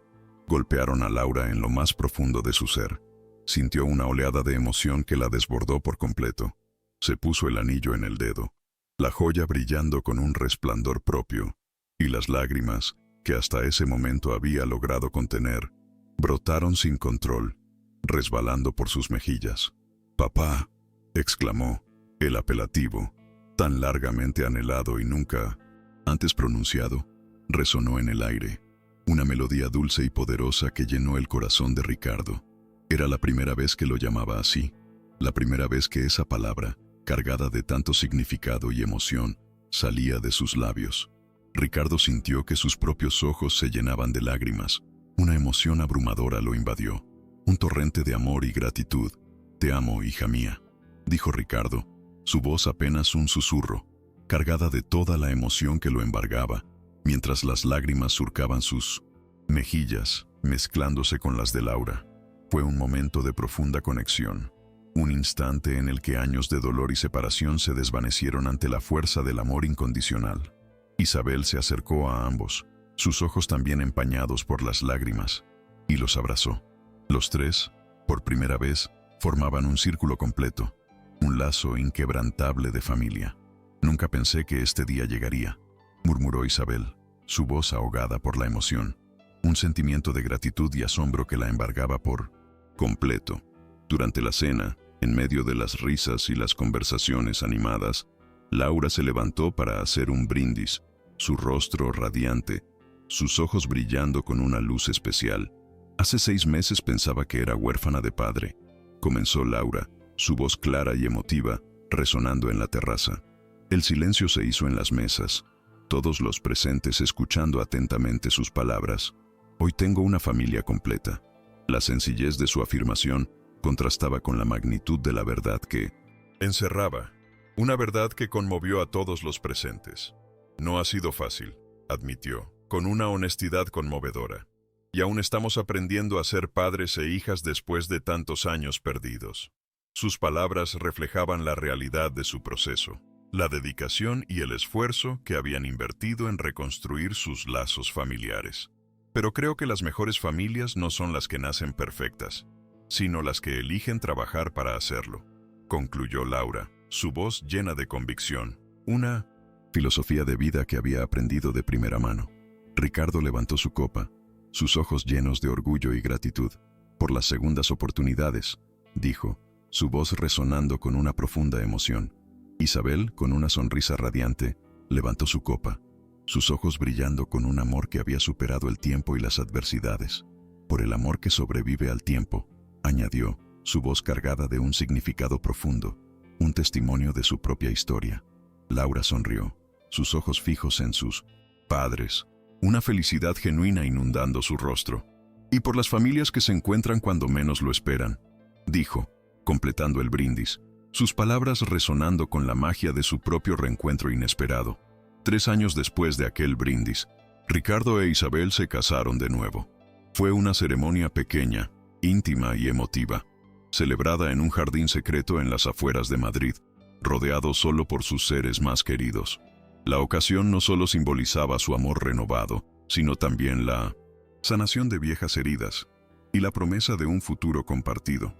golpearon a Laura en lo más profundo de su ser. Sintió una oleada de emoción que la desbordó por completo. Se puso el anillo en el dedo, la joya brillando con un resplandor propio, y las lágrimas, que hasta ese momento había logrado contener, brotaron sin control, resbalando por sus mejillas. «Papá», exclamó, el apelativo, tan largamente anhelado y nunca antes pronunciado, resonó en el aire, una melodía dulce y poderosa que llenó el corazón de Ricardo. Era la primera vez que lo llamaba así, la primera vez que esa palabra, cargada de tanto significado y emoción, salía de sus labios. Ricardo sintió que sus propios ojos se llenaban de lágrimas. Una emoción abrumadora lo invadió, un torrente de amor y gratitud. «Te amo, hija mía», dijo Ricardo, su voz apenas un susurro, cargada de toda la emoción que lo embargaba, mientras las lágrimas surcaban sus mejillas, mezclándose con las de Laura. Fue un momento de profunda conexión, un instante en el que años de dolor y separación se desvanecieron ante la fuerza del amor incondicional. Isabel se acercó a ambos, sus ojos también empañados por las lágrimas, y los abrazó. Los tres, por primera vez, formaban un círculo completo, un lazo inquebrantable de familia. «Nunca pensé que este día llegaría», murmuró Isabel, su voz ahogada por la emoción. un sentimiento de gratitud y asombro que la embargaba por completo. Durante la cena, en medio de las risas y las conversaciones animadas, Laura se levantó para hacer un brindis, su rostro radiante, sus ojos brillando con una luz especial. Hace 6 meses pensaba que era huérfana de padre, comenzó Laura, su voz clara y emotiva, resonando en la terraza. El silencio se hizo en las mesas, todos los presentes escuchando atentamente sus palabras. Hoy tengo una familia completa. La sencillez de su afirmación contrastaba con la magnitud de la verdad que encerraba, una verdad que conmovió a todos los presentes. No ha sido fácil, admitió, con una honestidad conmovedora. Y aún estamos aprendiendo a ser padres e hijas después de tantos años perdidos. Sus palabras reflejaban la realidad de su proceso, la dedicación y el esfuerzo que habían invertido en reconstruir sus lazos familiares. Pero creo que las mejores familias no son las que nacen perfectas, sino las que eligen trabajar para hacerlo, concluyó Laura, su voz llena de convicción, una filosofía de vida que había aprendido de primera mano. Ricardo levantó su copa, sus ojos llenos de orgullo y gratitud. Por las segundas oportunidades, dijo, su voz resonando con una profunda emoción. Isabel, con una sonrisa radiante, levantó su copa, sus ojos brillando con un amor que había superado el tiempo y las adversidades. Por el amor que sobrevive al tiempo, añadió, su voz cargada de un significado profundo, un testimonio de su propia historia. Laura sonrió, sus ojos fijos en sus padres, una felicidad genuina inundando su rostro. Y por las familias que se encuentran cuando menos lo esperan, dijo, completando el brindis, sus palabras resonando con la magia de su propio reencuentro inesperado. 3 años después de aquel brindis, Ricardo e Isabel se casaron de nuevo. Fue una ceremonia pequeña, íntima y emotiva, celebrada en un jardín secreto en las afueras de Madrid, rodeado solo por sus seres más queridos. La ocasión no solo simbolizaba su amor renovado, sino también la sanación de viejas heridas y la promesa de un futuro compartido.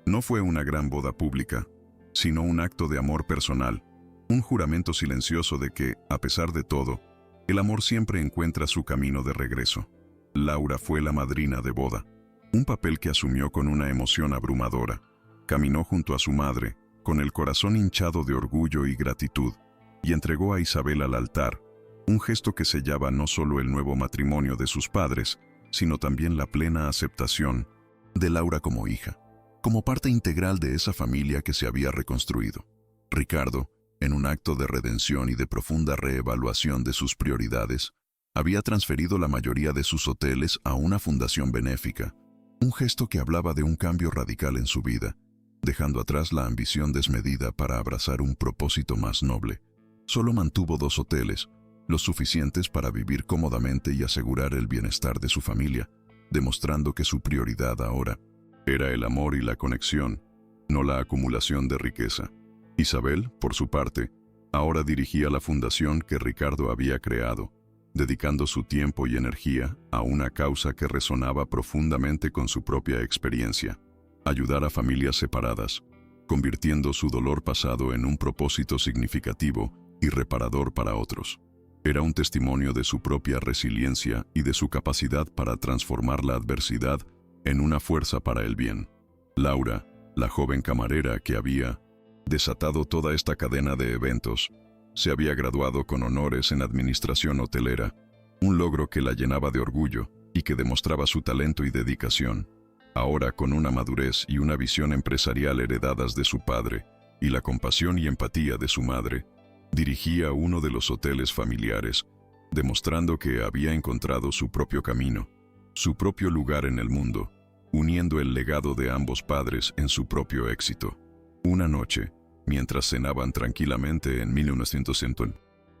No fue una gran boda pública, sino un acto de amor personal, un juramento silencioso de que, a pesar de todo, el amor siempre encuentra su camino de regreso. Laura fue la madrina de boda, un papel que asumió con una emoción abrumadora. Caminó junto a su madre, con el corazón hinchado de orgullo y gratitud, y entregó a Isabel al altar, un gesto que sellaba no solo el nuevo matrimonio de sus padres, sino también la plena aceptación de Laura como hija, como parte integral de esa familia que se había reconstruido. Ricardo, en un acto de redención y de profunda reevaluación de sus prioridades, había transferido la mayoría de sus hoteles a una fundación benéfica, un gesto que hablaba de un cambio radical en su vida, dejando atrás la ambición desmedida para abrazar un propósito más noble. Solo mantuvo 2 hoteles, los suficientes para vivir cómodamente y asegurar el bienestar de su familia, demostrando que su prioridad ahora era el amor y la conexión, no la acumulación de riqueza. Isabel, por su parte, ahora dirigía la fundación que Ricardo había creado, dedicando su tiempo y energía a una causa que resonaba profundamente con su propia experiencia: ayudar a familias separadas, convirtiendo su dolor pasado en un propósito significativo y reparador para otros. Era un testimonio de su propia resiliencia y de su capacidad para transformar la adversidad en una fuerza para el bien. Laura, la joven camarera que había desatado toda esta cadena de eventos, se había graduado con honores en administración hotelera, un logro que la llenaba de orgullo y que demostraba su talento y dedicación. Ahora, con una madurez y una visión empresarial heredadas de su padre y la compasión y empatía de su madre, dirigía uno de los hoteles familiares, demostrando que había encontrado su propio camino, su propio lugar en el mundo, uniendo el legado de ambos padres en su propio éxito. Una noche, mientras cenaban tranquilamente en 1900,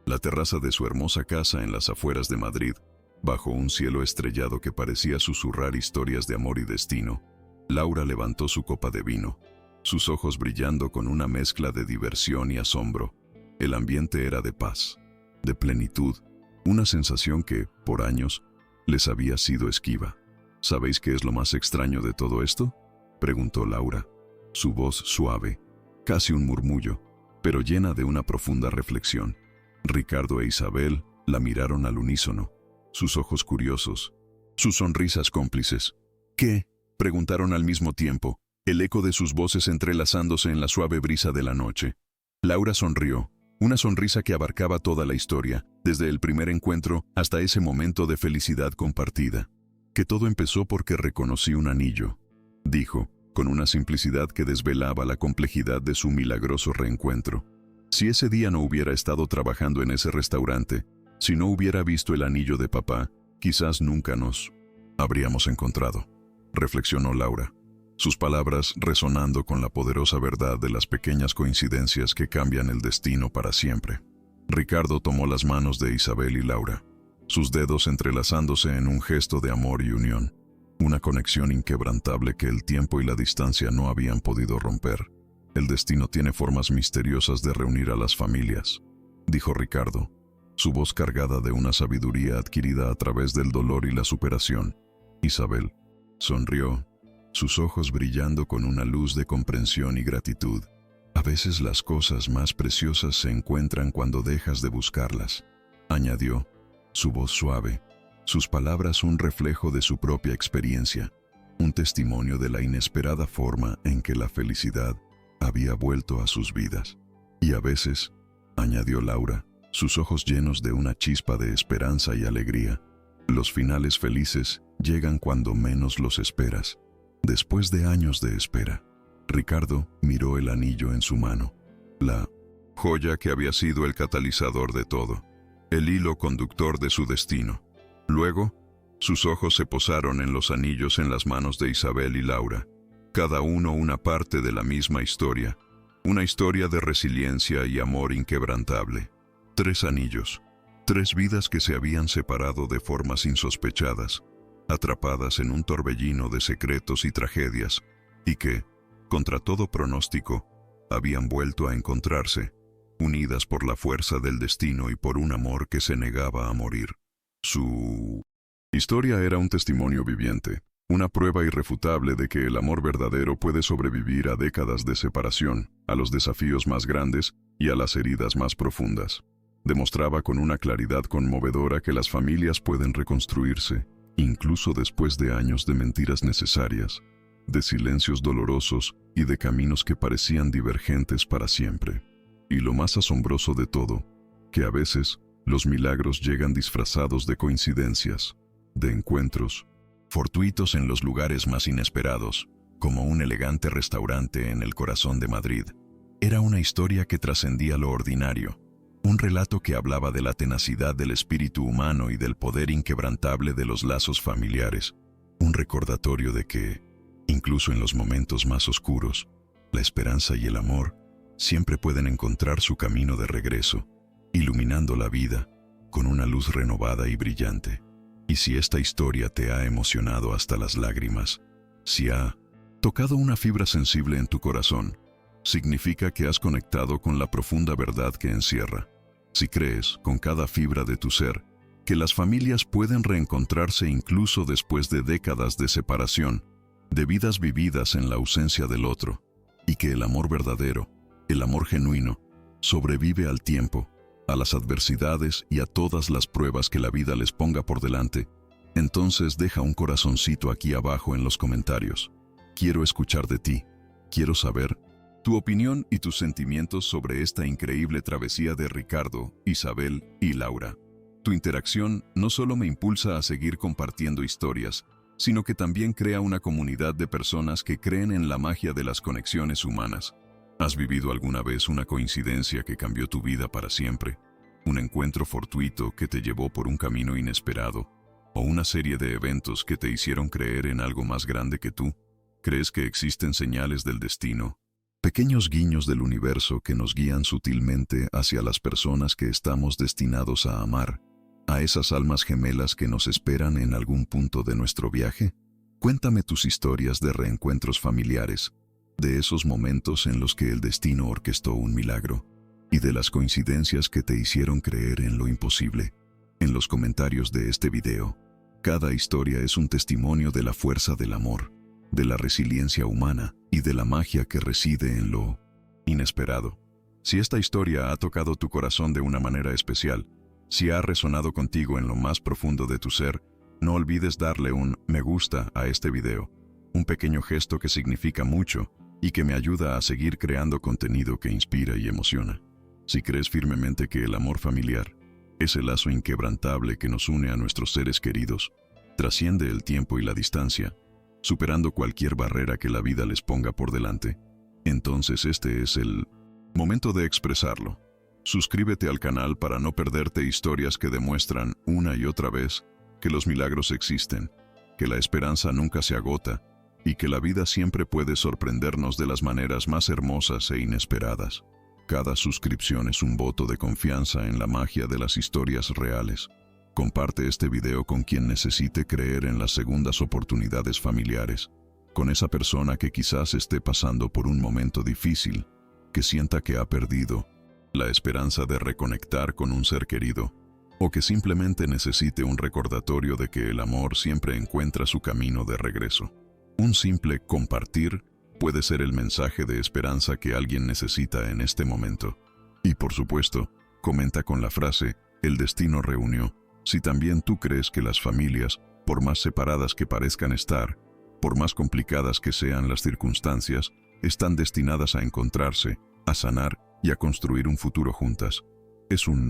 la terraza de su hermosa casa en las afueras de Madrid, bajo un cielo estrellado que parecía susurrar historias de amor y destino, Laura levantó su copa de vino, sus ojos brillando con una mezcla de diversión y asombro. El ambiente era de paz, de plenitud, una sensación que, por años, les había sido esquiva. ¿Sabéis qué es lo más extraño de todo esto?, preguntó Laura, su voz suave, casi un murmullo, pero llena de una profunda reflexión. Ricardo e Isabel la miraron al unísono, sus ojos curiosos, sus sonrisas cómplices. ¿Qué?, preguntaron al mismo tiempo, el eco de sus voces entrelazándose en la suave brisa de la noche. Laura sonrió, una sonrisa que abarcaba toda la historia, desde el primer encuentro hasta ese momento de felicidad compartida. Que todo empezó porque reconocí un anillo, dijo, con una simplicidad que desvelaba la complejidad de su milagroso reencuentro. Si ese día no hubiera estado trabajando en ese restaurante, si no hubiera visto el anillo de papá, quizás nunca nos habríamos encontrado, reflexionó Laura, sus palabras resonando con la poderosa verdad de las pequeñas coincidencias que cambian el destino para siempre. Ricardo tomó las manos de Isabel y Laura, sus dedos entrelazándose en un gesto de amor y unión, una conexión inquebrantable que el tiempo y la distancia no habían podido romper. El destino tiene formas misteriosas de reunir a las familias, dijo Ricardo, su voz cargada de una sabiduría adquirida a través del dolor y la superación. Isabel sonrió, sus ojos brillando con una luz de comprensión y gratitud. A veces las cosas más preciosas se encuentran cuando dejas de buscarlas, añadió, su voz suave, sus palabras un reflejo de su propia experiencia, un testimonio de la inesperada forma en que la felicidad había vuelto a sus vidas. Y a veces, añadió Laura, sus ojos llenos de una chispa de esperanza y alegría, los finales felices llegan cuando menos los esperas. Después de años de espera, Ricardo miró el anillo en su mano, la joya que había sido el catalizador de todo, el hilo conductor de su destino. Luego, sus ojos se posaron en los anillos en las manos de Isabel y Laura, cada uno una parte de la misma historia, una historia de resiliencia y amor inquebrantable. 3 anillos, 3 vidas que se habían separado de formas insospechadas, atrapadas en un torbellino de secretos y tragedias, y que, contra todo pronóstico, habían vuelto a encontrarse, unidas por la fuerza del destino y por un amor que se negaba a morir. Su historia era un testimonio viviente, una prueba irrefutable de que el amor verdadero puede sobrevivir a décadas de separación, a los desafíos más grandes y a las heridas más profundas. Demostraba con una claridad conmovedora que las familias pueden reconstruirse, incluso después de años de mentiras necesarias, de silencios dolorosos y de caminos que parecían divergentes para siempre. Y lo más asombroso de todo, que a veces los milagros llegan disfrazados de coincidencias, de encuentros fortuitos en los lugares más inesperados, como un elegante restaurante en el corazón de Madrid. Era una historia que trascendía lo ordinario, un relato que hablaba de la tenacidad del espíritu humano y del poder inquebrantable de los lazos familiares, un recordatorio de que, incluso en los momentos más oscuros, la esperanza y el amor siempre pueden encontrar su camino de regreso, iluminando la vida con una luz renovada y brillante. Y si esta historia te ha emocionado hasta las lágrimas, si ha tocado una fibra sensible en tu corazón, significa que has conectado con la profunda verdad que encierra. Si crees, con cada fibra de tu ser, que las familias pueden reencontrarse incluso después de décadas de separación, de vidas vividas en la ausencia del otro, y que el amor verdadero, el amor genuino, sobrevive al tiempo, a las adversidades y a todas las pruebas que la vida les ponga por delante, entonces deja un corazoncito aquí abajo en los comentarios. Quiero escuchar de ti, quiero saber tu opinión y tus sentimientos sobre esta increíble travesía de Ricardo, Isabel y Laura. Tu interacción no solo me impulsa a seguir compartiendo historias, sino que también crea una comunidad de personas que creen en la magia de las conexiones humanas. ¿Has vivido alguna vez una coincidencia que cambió tu vida para siempre? ¿Un encuentro fortuito que te llevó por un camino inesperado? ¿O una serie de eventos que te hicieron creer en algo más grande que tú? ¿Crees que existen señales del destino? Pequeños guiños del universo que nos guían sutilmente hacia las personas que estamos destinados a amar, a esas almas gemelas que nos esperan en algún punto de nuestro viaje. Cuéntame tus historias de reencuentros familiares, de esos momentos en los que el destino orquestó un milagro, y de las coincidencias que te hicieron creer en lo imposible. En los comentarios de este video, cada historia es un testimonio de la fuerza del amor, de la resiliencia humana y de la magia que reside en lo inesperado. Si esta historia ha tocado tu corazón de una manera especial, si ha resonado contigo en lo más profundo de tu ser, No olvides darle un me gusta a este video, un pequeño gesto que significa mucho y que me ayuda a seguir creando contenido que inspira y emociona. Si crees firmemente que el amor familiar es el lazo inquebrantable que nos une a nuestros seres queridos, trasciende el tiempo y la distancia, superando cualquier barrera que la vida les ponga por delante, entonces este es el momento de expresarlo. Suscríbete al canal para no perderte historias que demuestran una y otra vez que los milagros existen, que la esperanza nunca se agota y que la vida siempre puede sorprendernos de las maneras más hermosas e inesperadas. Cada suscripción es un voto de confianza en la magia de las historias reales. Comparte este video con quien necesite creer en las segundas oportunidades familiares, con esa persona que quizás esté pasando por un momento difícil, que sienta que ha perdido la esperanza de reconectar con un ser querido, o que simplemente necesite un recordatorio de que el amor siempre encuentra su camino de regreso. Un simple compartir puede ser el mensaje de esperanza que alguien necesita en este momento. Y por supuesto, comenta con la frase, el destino reunió, si también tú crees que las familias, por más separadas que parezcan estar, por más complicadas que sean las circunstancias, están destinadas a encontrarse, a sanar y a construir un futuro juntas. Es un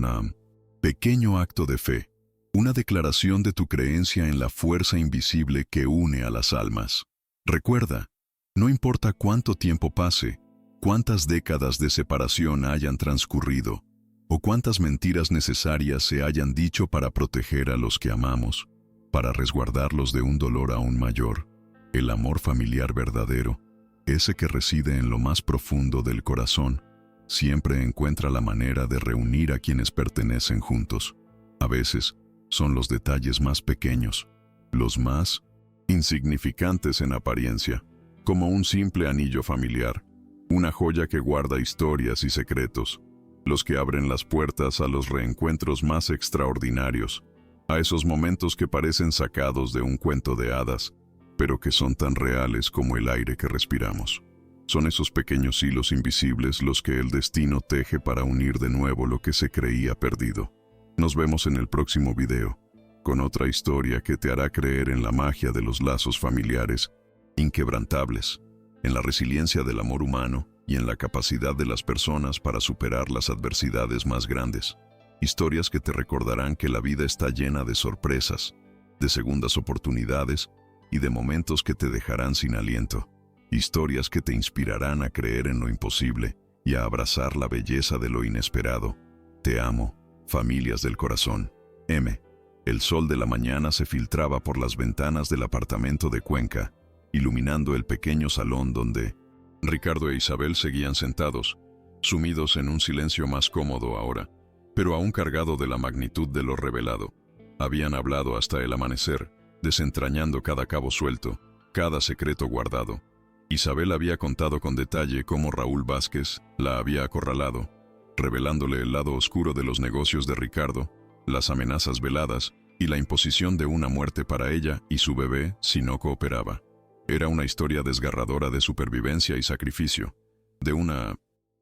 pequeño acto de fe, una declaración de tu creencia en la fuerza invisible que une a las almas. Recuerda, no importa cuánto tiempo pase, cuántas décadas de separación hayan transcurrido, o cuántas mentiras necesarias se hayan dicho para proteger a los que amamos, para resguardarlos de un dolor aún mayor, el amor familiar verdadero, ese que reside en lo más profundo del corazón, siempre encuentra la manera de reunir a quienes pertenecen juntos. A veces, son los detalles más pequeños, los más insignificantes en apariencia, como un simple anillo familiar, una joya que guarda historias y secretos, los que abren las puertas a los reencuentros más extraordinarios, a esos momentos que parecen sacados de un cuento de hadas, pero que son tan reales como el aire que respiramos. Son esos pequeños hilos invisibles los que el destino teje para unir de nuevo lo que se creía perdido. Nos vemos en el próximo video, con otra historia que te hará creer en la magia de los lazos familiares inquebrantables, en la resiliencia del amor humano y en la capacidad de las personas para superar las adversidades más grandes. Historias que te recordarán que la vida está llena de sorpresas, de segundas oportunidades y de momentos que te dejarán sin aliento. Historias que te inspirarán a creer en lo imposible y a abrazar la belleza de lo inesperado. Te amo, familias del corazón. M. El sol de la mañana se filtraba por las ventanas del apartamento de Cuenca, iluminando el pequeño salón donde Ricardo e Isabel seguían sentados, sumidos en un silencio más cómodo ahora, pero aún cargado de la magnitud de lo revelado. Habían hablado hasta el amanecer, desentrañando cada cabo suelto, cada secreto guardado. Isabel había contado con detalle cómo Raúl Vázquez la había acorralado, revelándole el lado oscuro de los negocios de Ricardo, las amenazas veladas y la imposición de una muerte para ella y su bebé si no cooperaba. Era una historia desgarradora de supervivencia y sacrificio, de una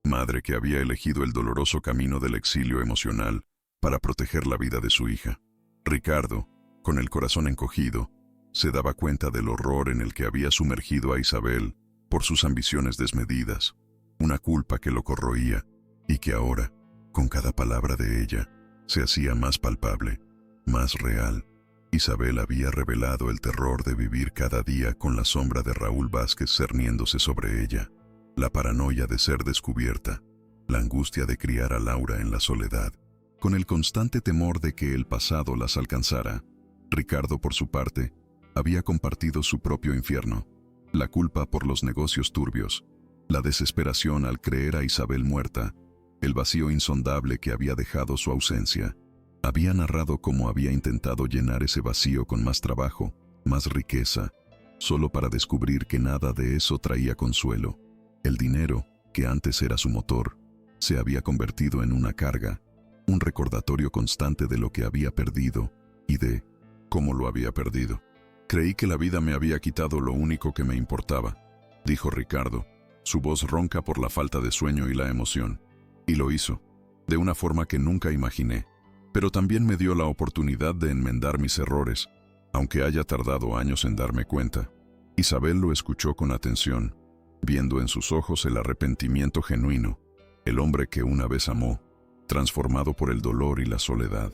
madre que había elegido el doloroso camino del exilio emocional para proteger la vida de su hija. Ricardo, con el corazón encogido, se daba cuenta del horror en el que había sumergido a Isabel por sus ambiciones desmedidas, una culpa que lo corroía y que ahora, con cada palabra de ella, se hacía más palpable, más real. Isabel había revelado el terror de vivir cada día con la sombra de Raúl Vázquez cerniéndose sobre ella, la paranoia de ser descubierta, la angustia de criar a Laura en la soledad, con el constante temor de que el pasado las alcanzara. Ricardo, por su parte, había compartido su propio infierno, la culpa por los negocios turbios, la desesperación al creer a Isabel muerta, el vacío insondable que había dejado su ausencia. Había narrado cómo había intentado llenar ese vacío con más trabajo, más riqueza, solo para descubrir que nada de eso traía consuelo. El dinero, que antes era su motor, se había convertido en una carga, un recordatorio constante de lo que había perdido y de cómo lo había perdido. Creí que la vida me había quitado lo único que me importaba, dijo Ricardo, su voz ronca por la falta de sueño y la emoción. Y lo hizo, de una forma que nunca imaginé. Pero también me dio la oportunidad de enmendar mis errores, Aunque haya tardado años en darme cuenta, Isabel lo escuchó con atención, viendo en sus ojos el arrepentimiento genuino, el hombre que una vez amó, transformado por el dolor y la soledad.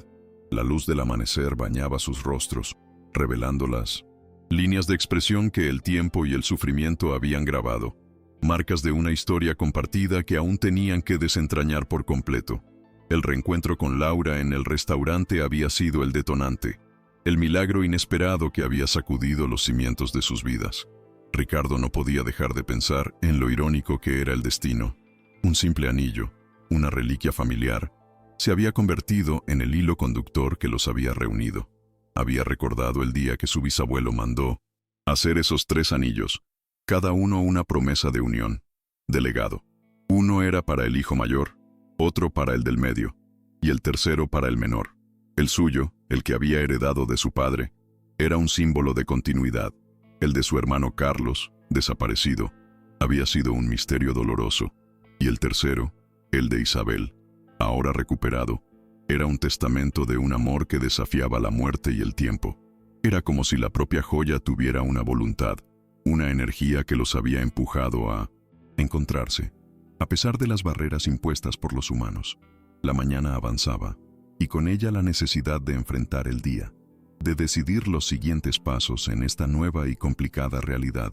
La luz del amanecer bañaba sus rostros, revelando las líneas de expresión que el tiempo y el sufrimiento habían grabado, marcas de una historia compartida que aún tenían que desentrañar por completo. El reencuentro con Laura en el restaurante había sido el detonante, el milagro inesperado que había sacudido los cimientos de sus vidas. Ricardo no podía dejar de pensar en lo irónico que era el destino. Un simple anillo, una reliquia familiar, se había convertido en el hilo conductor que los había reunido. Había recordado el día que su bisabuelo mandó hacer esos 3 anillos, cada uno una promesa de unión, de legado. Uno era para el hijo mayor, otro para el del medio, y el tercero para el menor. El suyo, el que había heredado de su padre, era un símbolo de continuidad. El de su hermano Carlos, desaparecido, había sido un misterio doloroso, y el tercero, el de Isabel, ahora recuperado, era un testamento de un amor que desafiaba la muerte y el tiempo. Era como si la propia joya tuviera una voluntad, una energía que los había empujado a encontrarse, a pesar de las barreras impuestas por los humanos. La mañana avanzaba, y con ella la necesidad de enfrentar el día, de decidir los siguientes pasos en esta nueva y complicada realidad.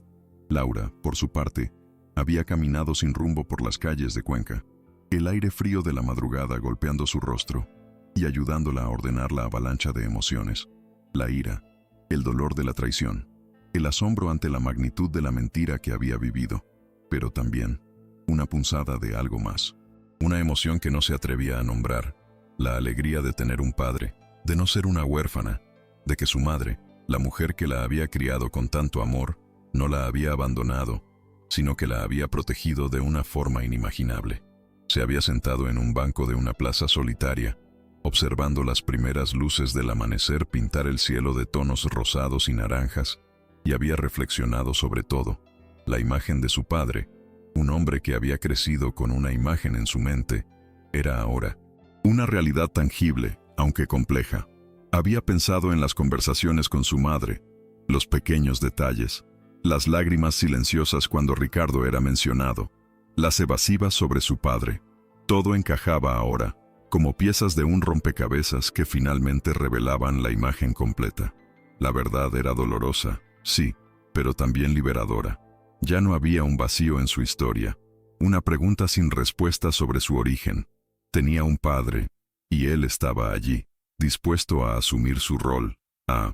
Laura, por su parte, había caminado sin rumbo por las calles de Cuenca, el aire frío de la madrugada golpeando su rostro y ayudándola a ordenar la avalancha de emociones, la ira, el dolor de la traición, el asombro ante la magnitud de la mentira que había vivido, pero también una punzada de algo más, una emoción que no se atrevía a nombrar, la alegría de tener un padre, de no ser una huérfana, de que su madre, la mujer que la había criado con tanto amor, no la había abandonado, sino que la había protegido de una forma inimaginable. Se había sentado en un banco de una plaza solitaria, observando las primeras luces del amanecer pintar el cielo de tonos rosados y naranjas, y había reflexionado sobre todo, la imagen de su padre, un hombre que había crecido con una imagen en su mente, era ahora una realidad tangible, aunque compleja. Había pensado en las conversaciones con su madre, los pequeños detalles, las lágrimas silenciosas cuando Ricardo era mencionado, las evasivas sobre su padre. Todo encajaba ahora, como piezas de un rompecabezas que finalmente revelaban la imagen completa. La verdad era dolorosa, sí, pero también liberadora. Ya no había un vacío en su historia, una pregunta sin respuesta sobre su origen. Tenía un padre, y él estaba allí, dispuesto a asumir su rol, a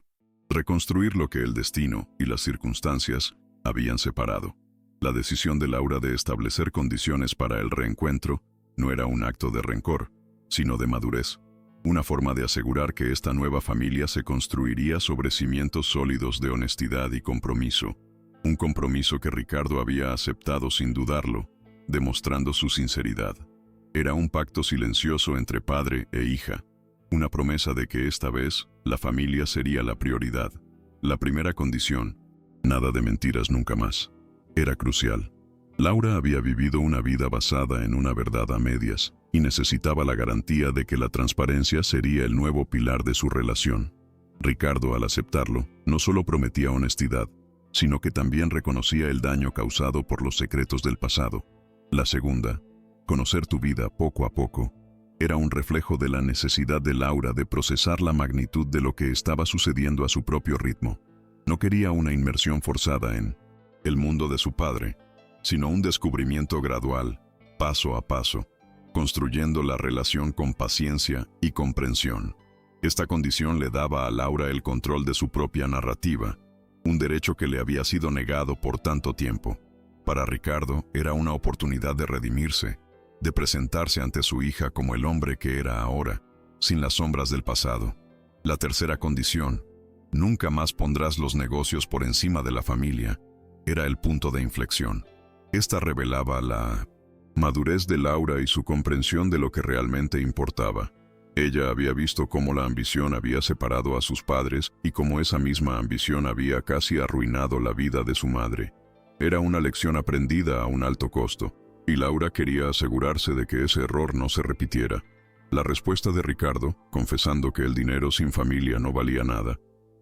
reconstruir lo que el destino y las circunstancias habían separado. La decisión de Laura de establecer condiciones para el reencuentro no era un acto de rencor, sino de madurez, una forma de asegurar que esta nueva familia se construiría sobre cimientos sólidos de honestidad y compromiso, un compromiso que Ricardo había aceptado sin dudarlo, demostrando su sinceridad. Era un pacto silencioso entre padre e hija, una promesa de que esta vez la familia sería la prioridad. La primera condición, nada de mentiras nunca más, era crucial. Laura había vivido una vida basada en una verdad a medias y necesitaba la garantía de que la transparencia sería el nuevo pilar de su relación. Ricardo, al aceptarlo, no solo prometía honestidad, sino que también reconocía el daño causado por los secretos del pasado. La segunda, conocer tu vida poco a poco, era un reflejo de la necesidad de Laura de procesar la magnitud de lo que estaba sucediendo a su propio ritmo. No quería una inmersión forzada en el mundo de su padre, sino un descubrimiento gradual, paso a paso, construyendo la relación con paciencia y comprensión. Esta condición le daba a Laura el control de su propia narrativa, un derecho que le había sido negado por tanto tiempo. Para Ricardo era una oportunidad de redimirse, de presentarse ante su hija como el hombre que era ahora, sin las sombras del pasado. La tercera condición, nunca más pondrás los negocios por encima de la familia, era el punto de inflexión. Esta revelaba la madurez de Laura y su comprensión de lo que realmente importaba. Ella había visto cómo la ambición había separado a sus padres y cómo esa misma ambición había casi arruinado la vida de su madre. Era una lección aprendida a un alto costo, y Laura quería asegurarse de que ese error no se repitiera. La respuesta de Ricardo, confesando que el dinero sin familia no valía nada,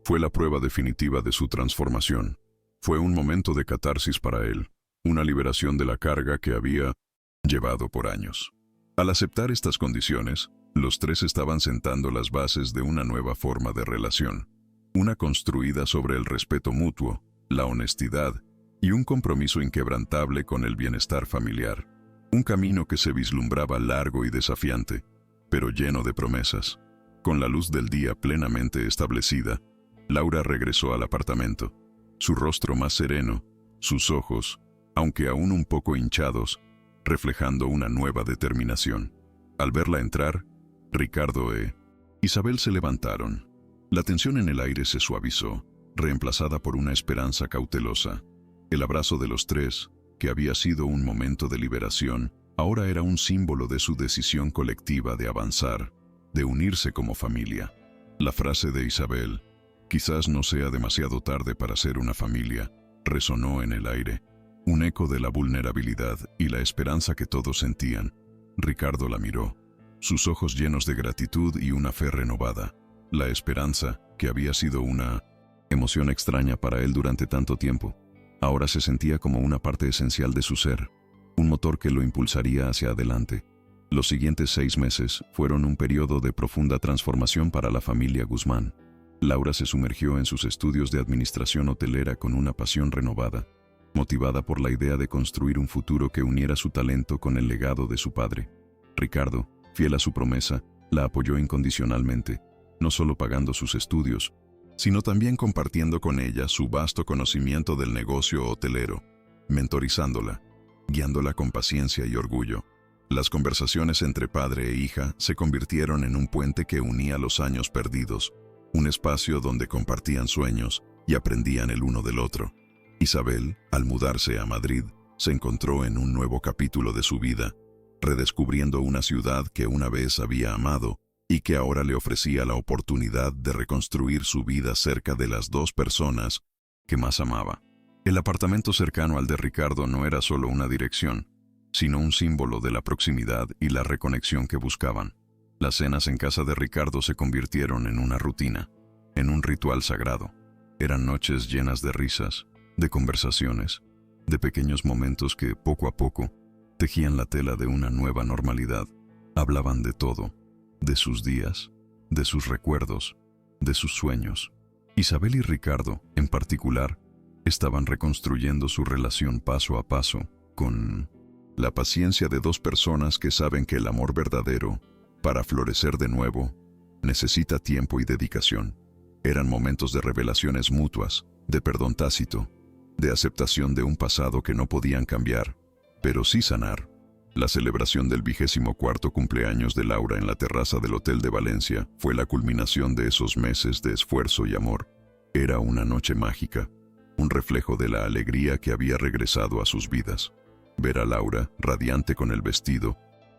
Fue la prueba definitiva de su transformación. Fue un momento de catarsis para él, una liberación de la carga que había llevado por años. Al aceptar estas condiciones, los tres estaban sentando las bases de una nueva forma de relación, una construida sobre el respeto mutuo, la honestidad y un compromiso inquebrantable con el bienestar familiar. Un camino que se vislumbraba largo y desafiante, pero lleno de promesas. Con la luz del día plenamente establecida, Laura regresó al apartamento. Su rostro más sereno, sus ojos, aunque aún un poco hinchados, reflejando una nueva determinación. Al verla entrar, Ricardo e Isabel se levantaron. La tensión en el aire se suavizó, reemplazada por una esperanza cautelosa. El abrazo de los tres, que había sido un momento de liberación, ahora era un símbolo de su decisión colectiva de avanzar, de unirse como familia. La frase de Isabel, «Quizás no sea demasiado tarde para ser una familia», resonó en el aire, un eco de la vulnerabilidad y la esperanza que todos sentían. Ricardo la miró, sus ojos llenos de gratitud y una fe renovada. La esperanza, que había sido una emoción extraña para él durante tanto tiempo, ahora se sentía como una parte esencial de su ser, un motor que lo impulsaría hacia adelante. Los siguientes 6 meses fueron un periodo de profunda transformación para la familia Guzmán. Laura se sumergió en sus estudios de administración hotelera con una pasión renovada, motivada por la idea de construir un futuro que uniera su talento con el legado de su padre. Ricardo, fiel a su promesa, la apoyó incondicionalmente, no solo pagando sus estudios, sino también compartiendo con ella su vasto conocimiento del negocio hotelero, mentorizándola, guiándola con paciencia y orgullo. Las conversaciones entre padre e hija se convirtieron en un puente que unía los años perdidos, un espacio donde compartían sueños y aprendían el uno del otro. Isabel, al mudarse a Madrid, se encontró en un nuevo capítulo de su vida, redescubriendo una ciudad que una vez había amado y que ahora le ofrecía la oportunidad de reconstruir su vida cerca de las 2 personas que más amaba. El apartamento cercano al de Ricardo no era solo una dirección, sino un símbolo de la proximidad y la reconexión que buscaban. Las cenas en casa de Ricardo se convirtieron en una rutina, en un ritual sagrado. Eran noches llenas de risas, de conversaciones, de pequeños momentos que, poco a poco, tejían la tela de una nueva normalidad. Hablaban de todo, de sus días, de sus recuerdos, de sus sueños. Isabel y Ricardo, en particular, estaban reconstruyendo su relación paso a paso, con la paciencia de 2 personas que saben que el amor verdadero, para florecer de nuevo, necesita tiempo y dedicación. Eran momentos de revelaciones mutuas, de perdón tácito, de aceptación de un pasado que no podían cambiar, pero sí sanar. La celebración del 24º cumpleaños de Laura en la terraza del Hotel de Valencia fue la culminación de esos meses de esfuerzo y amor. Era una noche mágica, un reflejo de la alegría que había regresado a sus vidas. Ver a Laura, radiante con el vestido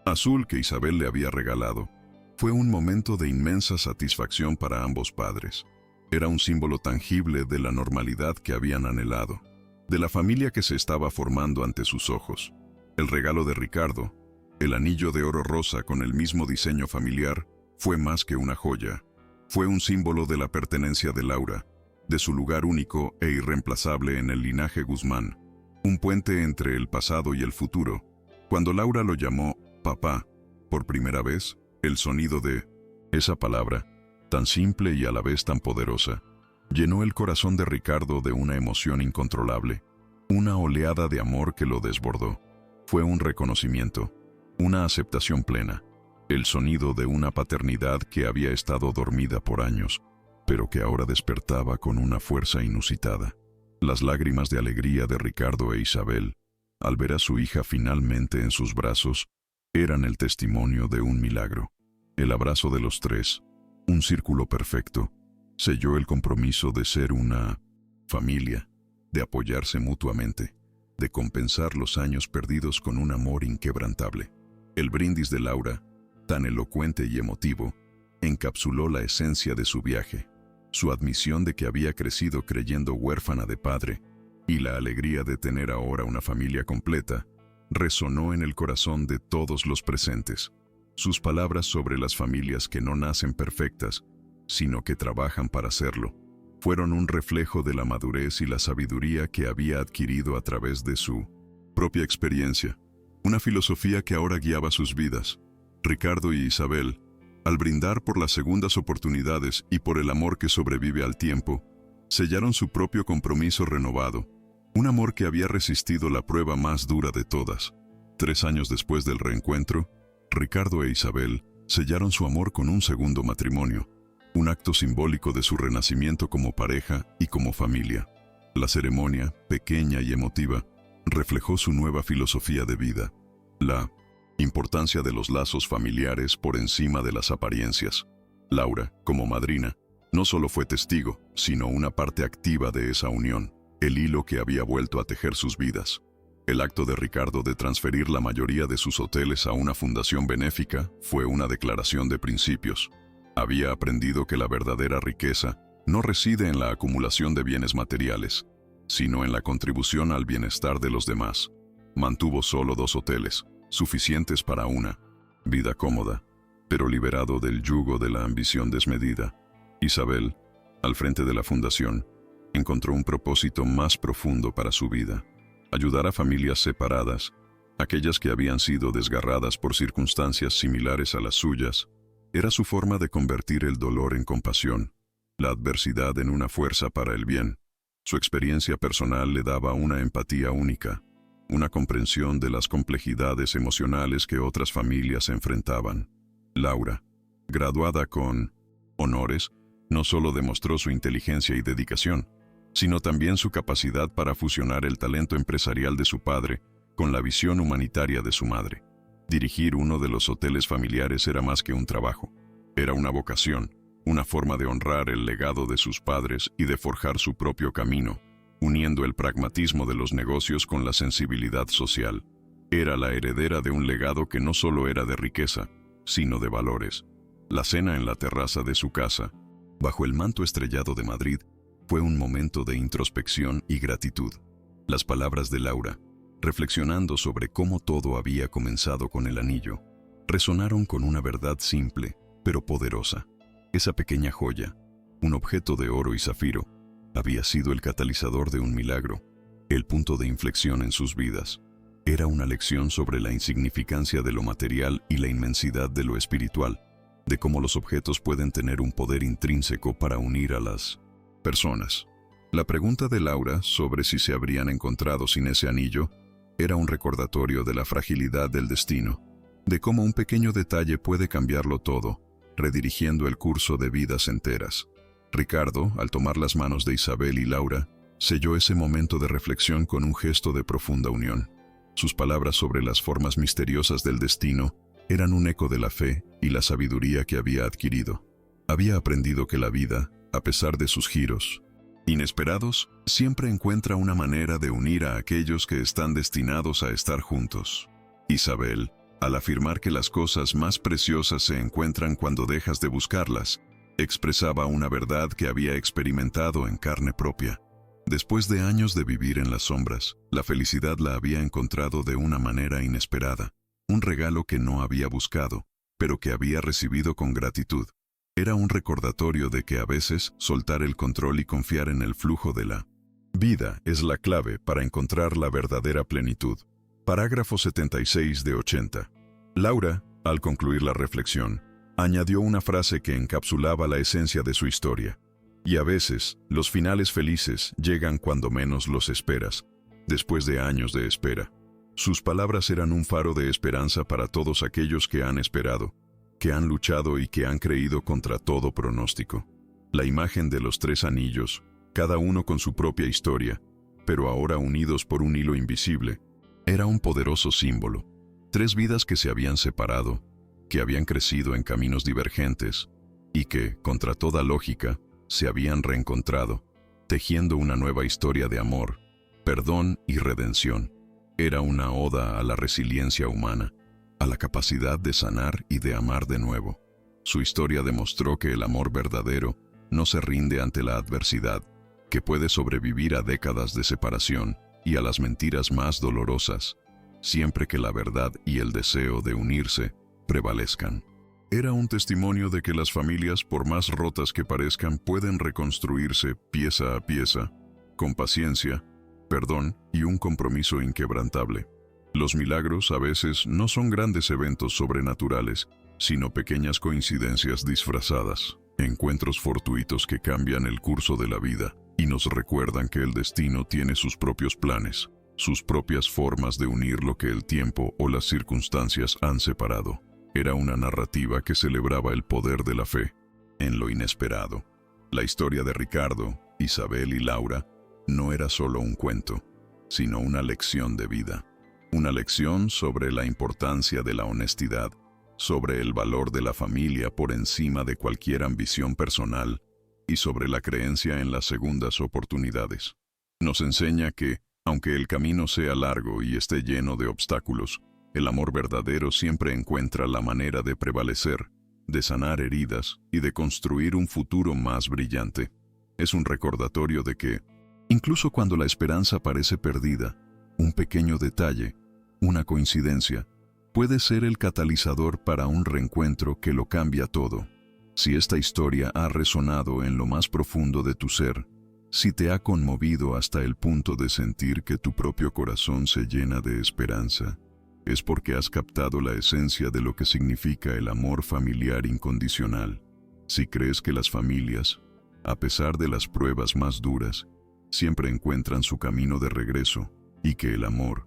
azul que Isabel le había regalado, fue un momento de inmensa satisfacción para ambos padres. Era un símbolo tangible de la normalidad que habían anhelado, de la familia que se estaba formando ante sus ojos. El regalo de Ricardo, el anillo de oro rosa con el mismo diseño familiar, fue más que una joya. Fue un símbolo de la pertenencia de Laura, de su lugar único e irreemplazable en el linaje Guzmán, un puente entre el pasado y el futuro. Cuando Laura lo llamó papá por primera vez, el sonido de esa palabra, tan simple y a la vez tan poderosa, llenó el corazón de Ricardo de una emoción incontrolable, una oleada de amor que lo desbordó. Fue un reconocimiento, una aceptación plena, el sonido de una paternidad que había estado dormida por años, pero que ahora despertaba con una fuerza inusitada. Las lágrimas de alegría de Ricardo e Isabel, al ver a su hija finalmente en sus brazos, eran el testimonio de un milagro. El abrazo de los tres, un círculo perfecto, selló el compromiso de ser una familia, de apoyarse mutuamente, de compensar los años perdidos con un amor inquebrantable. El brindis de Laura, tan elocuente y emotivo, encapsuló la esencia de su viaje, su admisión de que había crecido creyendo huérfana de padre, y la alegría de tener ahora una familia completa, resonó en el corazón de todos los presentes. Sus palabras sobre las familias que no nacen perfectas, sino que trabajan para serlo, fueron un reflejo de la madurez y la sabiduría que había adquirido a través de su propia experiencia, una filosofía que ahora guiaba sus vidas. Ricardo y Isabel, al brindar por las segundas oportunidades y por el amor que sobrevive al tiempo, sellaron su propio compromiso renovado, un amor que había resistido la prueba más dura de todas. 3 años después del reencuentro, Ricardo e Isabel sellaron su amor con un segundo matrimonio, un acto simbólico de su renacimiento como pareja y como familia. La ceremonia, pequeña y emotiva, reflejó su nueva filosofía de vida, la importancia de los lazos familiares por encima de las apariencias. Laura, como madrina, no solo fue testigo, sino una parte activa de esa unión, el hilo que había vuelto a tejer sus vidas. El acto de Ricardo de transferir la mayoría de sus hoteles a una fundación benéfica fue una declaración de principios. Había aprendido que la verdadera riqueza no reside en la acumulación de bienes materiales, sino en la contribución al bienestar de los demás. Mantuvo solo 2 hoteles, suficientes para una vida cómoda, pero liberado del yugo de la ambición desmedida. Isabel, al frente de la fundación, encontró un propósito más profundo para su vida: ayudar a familias separadas, aquellas que habían sido desgarradas por circunstancias similares a las suyas. Era su forma de convertir el dolor en compasión, la adversidad en una fuerza para el bien. Su experiencia personal le daba una empatía única, una comprensión de las complejidades emocionales que otras familias enfrentaban. Laura, graduada con honores, no solo demostró su inteligencia y dedicación, sino también su capacidad para fusionar el talento empresarial de su padre con la visión humanitaria de su madre. Dirigir uno de los hoteles familiares era más que un trabajo. Era una vocación, una forma de honrar el legado de sus padres y de forjar su propio camino, uniendo el pragmatismo de los negocios con la sensibilidad social. Era la heredera de un legado que no solo era de riqueza, sino de valores. La cena en la terraza de su casa, bajo el manto estrellado de Madrid, fue un momento de introspección y gratitud. Las palabras de Laura, reflexionando sobre cómo todo había comenzado con el anillo, resonaron con una verdad simple, pero poderosa. Esa pequeña joya, un objeto de oro y zafiro, había sido el catalizador de un milagro, el punto de inflexión en sus vidas. Era una lección sobre la insignificancia de lo material y la inmensidad de lo espiritual, de cómo los objetos pueden tener un poder intrínseco para unir a las personas. La pregunta de Laura sobre si se habrían encontrado sin ese anillo era un recordatorio de la fragilidad del destino, de cómo un pequeño detalle puede cambiarlo todo, redirigiendo el curso de vidas enteras. Ricardo, al tomar las manos de Isabel y Laura, selló ese momento de reflexión con un gesto de profunda unión. Sus palabras sobre las formas misteriosas del destino eran un eco de la fe y la sabiduría que había adquirido. Había aprendido que la vida, a pesar de sus giros inesperados, siempre encuentra una manera de unir a aquellos que están destinados a estar juntos. Isabel, al afirmar que las cosas más preciosas se encuentran cuando dejas de buscarlas, expresaba una verdad que había experimentado en carne propia. Después de años de vivir en las sombras, la felicidad la había encontrado de una manera inesperada, un regalo que no había buscado, pero que había recibido con gratitud. Era un recordatorio de que a veces soltar el control y confiar en el flujo de la vida es la clave para encontrar la verdadera plenitud. Parágrafo 76 de 80. Laura, al concluir la reflexión, añadió una frase que encapsulaba la esencia de su historia. Y a veces, los finales felices llegan cuando menos los esperas, después de años de espera. Sus palabras eran un faro de esperanza para todos aquellos que han esperado, que han luchado y que han creído contra todo pronóstico. La imagen de los 3 anillos, cada uno con su propia historia, pero ahora unidos por un hilo invisible, era un poderoso símbolo. 3 vidas que se habían separado, que habían crecido en caminos divergentes y que, contra toda lógica, se habían reencontrado, tejiendo una nueva historia de amor, perdón y redención. Era una oda a la resiliencia humana, a la capacidad de sanar y de amar de nuevo. Su historia demostró que el amor verdadero no se rinde ante la adversidad, que puede sobrevivir a décadas de separación y a las mentiras más dolorosas, siempre que la verdad y el deseo de unirse prevalezcan. Era un testimonio de que las familias, por más rotas que parezcan, pueden reconstruirse pieza a pieza, con paciencia, perdón y un compromiso inquebrantable. Los milagros a veces no son grandes eventos sobrenaturales, sino pequeñas coincidencias disfrazadas, encuentros fortuitos que cambian el curso de la vida y nos recuerdan que el destino tiene sus propios planes, sus propias formas de unir lo que el tiempo o las circunstancias han separado. Era una narrativa que celebraba el poder de la fe en lo inesperado. La historia de Ricardo, Isabel y Laura no era solo un cuento, sino una lección de vida. Una lección sobre la importancia de la honestidad, sobre el valor de la familia por encima de cualquier ambición personal y sobre la creencia en las segundas oportunidades. Nos enseña que, aunque el camino sea largo y esté lleno de obstáculos, el amor verdadero siempre encuentra la manera de prevalecer, de sanar heridas y de construir un futuro más brillante. Es un recordatorio de que, incluso cuando la esperanza parece perdida, un pequeño detalle, una coincidencia, puede ser el catalizador para un reencuentro que lo cambia todo. Si esta historia ha resonado en lo más profundo de tu ser, si te ha conmovido hasta el punto de sentir que tu propio corazón se llena de esperanza, es porque has captado la esencia de lo que significa el amor familiar incondicional. Si crees que las familias, a pesar de las pruebas más duras, siempre encuentran su camino de regreso, y que el amor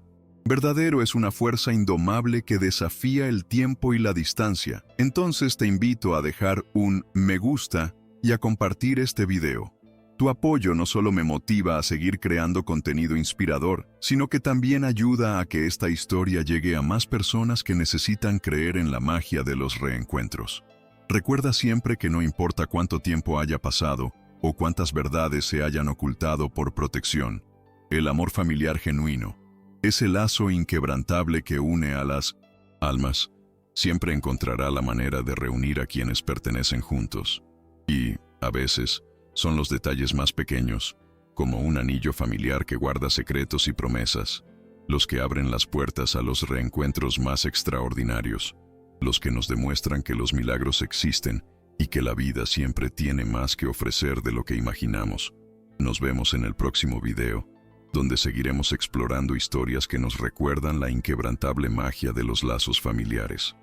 verdadero es una fuerza indomable que desafía el tiempo y la distancia, entonces te invito a dejar un me gusta y a compartir este video. Tu apoyo no solo me motiva a seguir creando contenido inspirador, sino que también ayuda a que esta historia llegue a más personas que necesitan creer en la magia de los reencuentros. Recuerda siempre que no importa cuánto tiempo haya pasado o cuántas verdades se hayan ocultado por protección, el amor familiar genuino, ese lazo inquebrantable que une a las almas, siempre encontrará la manera de reunir a quienes pertenecen juntos. Y, a veces, son los detalles más pequeños, como un anillo familiar que guarda secretos y promesas, los que abren las puertas a los reencuentros más extraordinarios, los que nos demuestran que los milagros existen y que la vida siempre tiene más que ofrecer de lo que imaginamos. Nos vemos en el próximo video, donde seguiremos explorando historias que nos recuerdan la inquebrantable magia de los lazos familiares.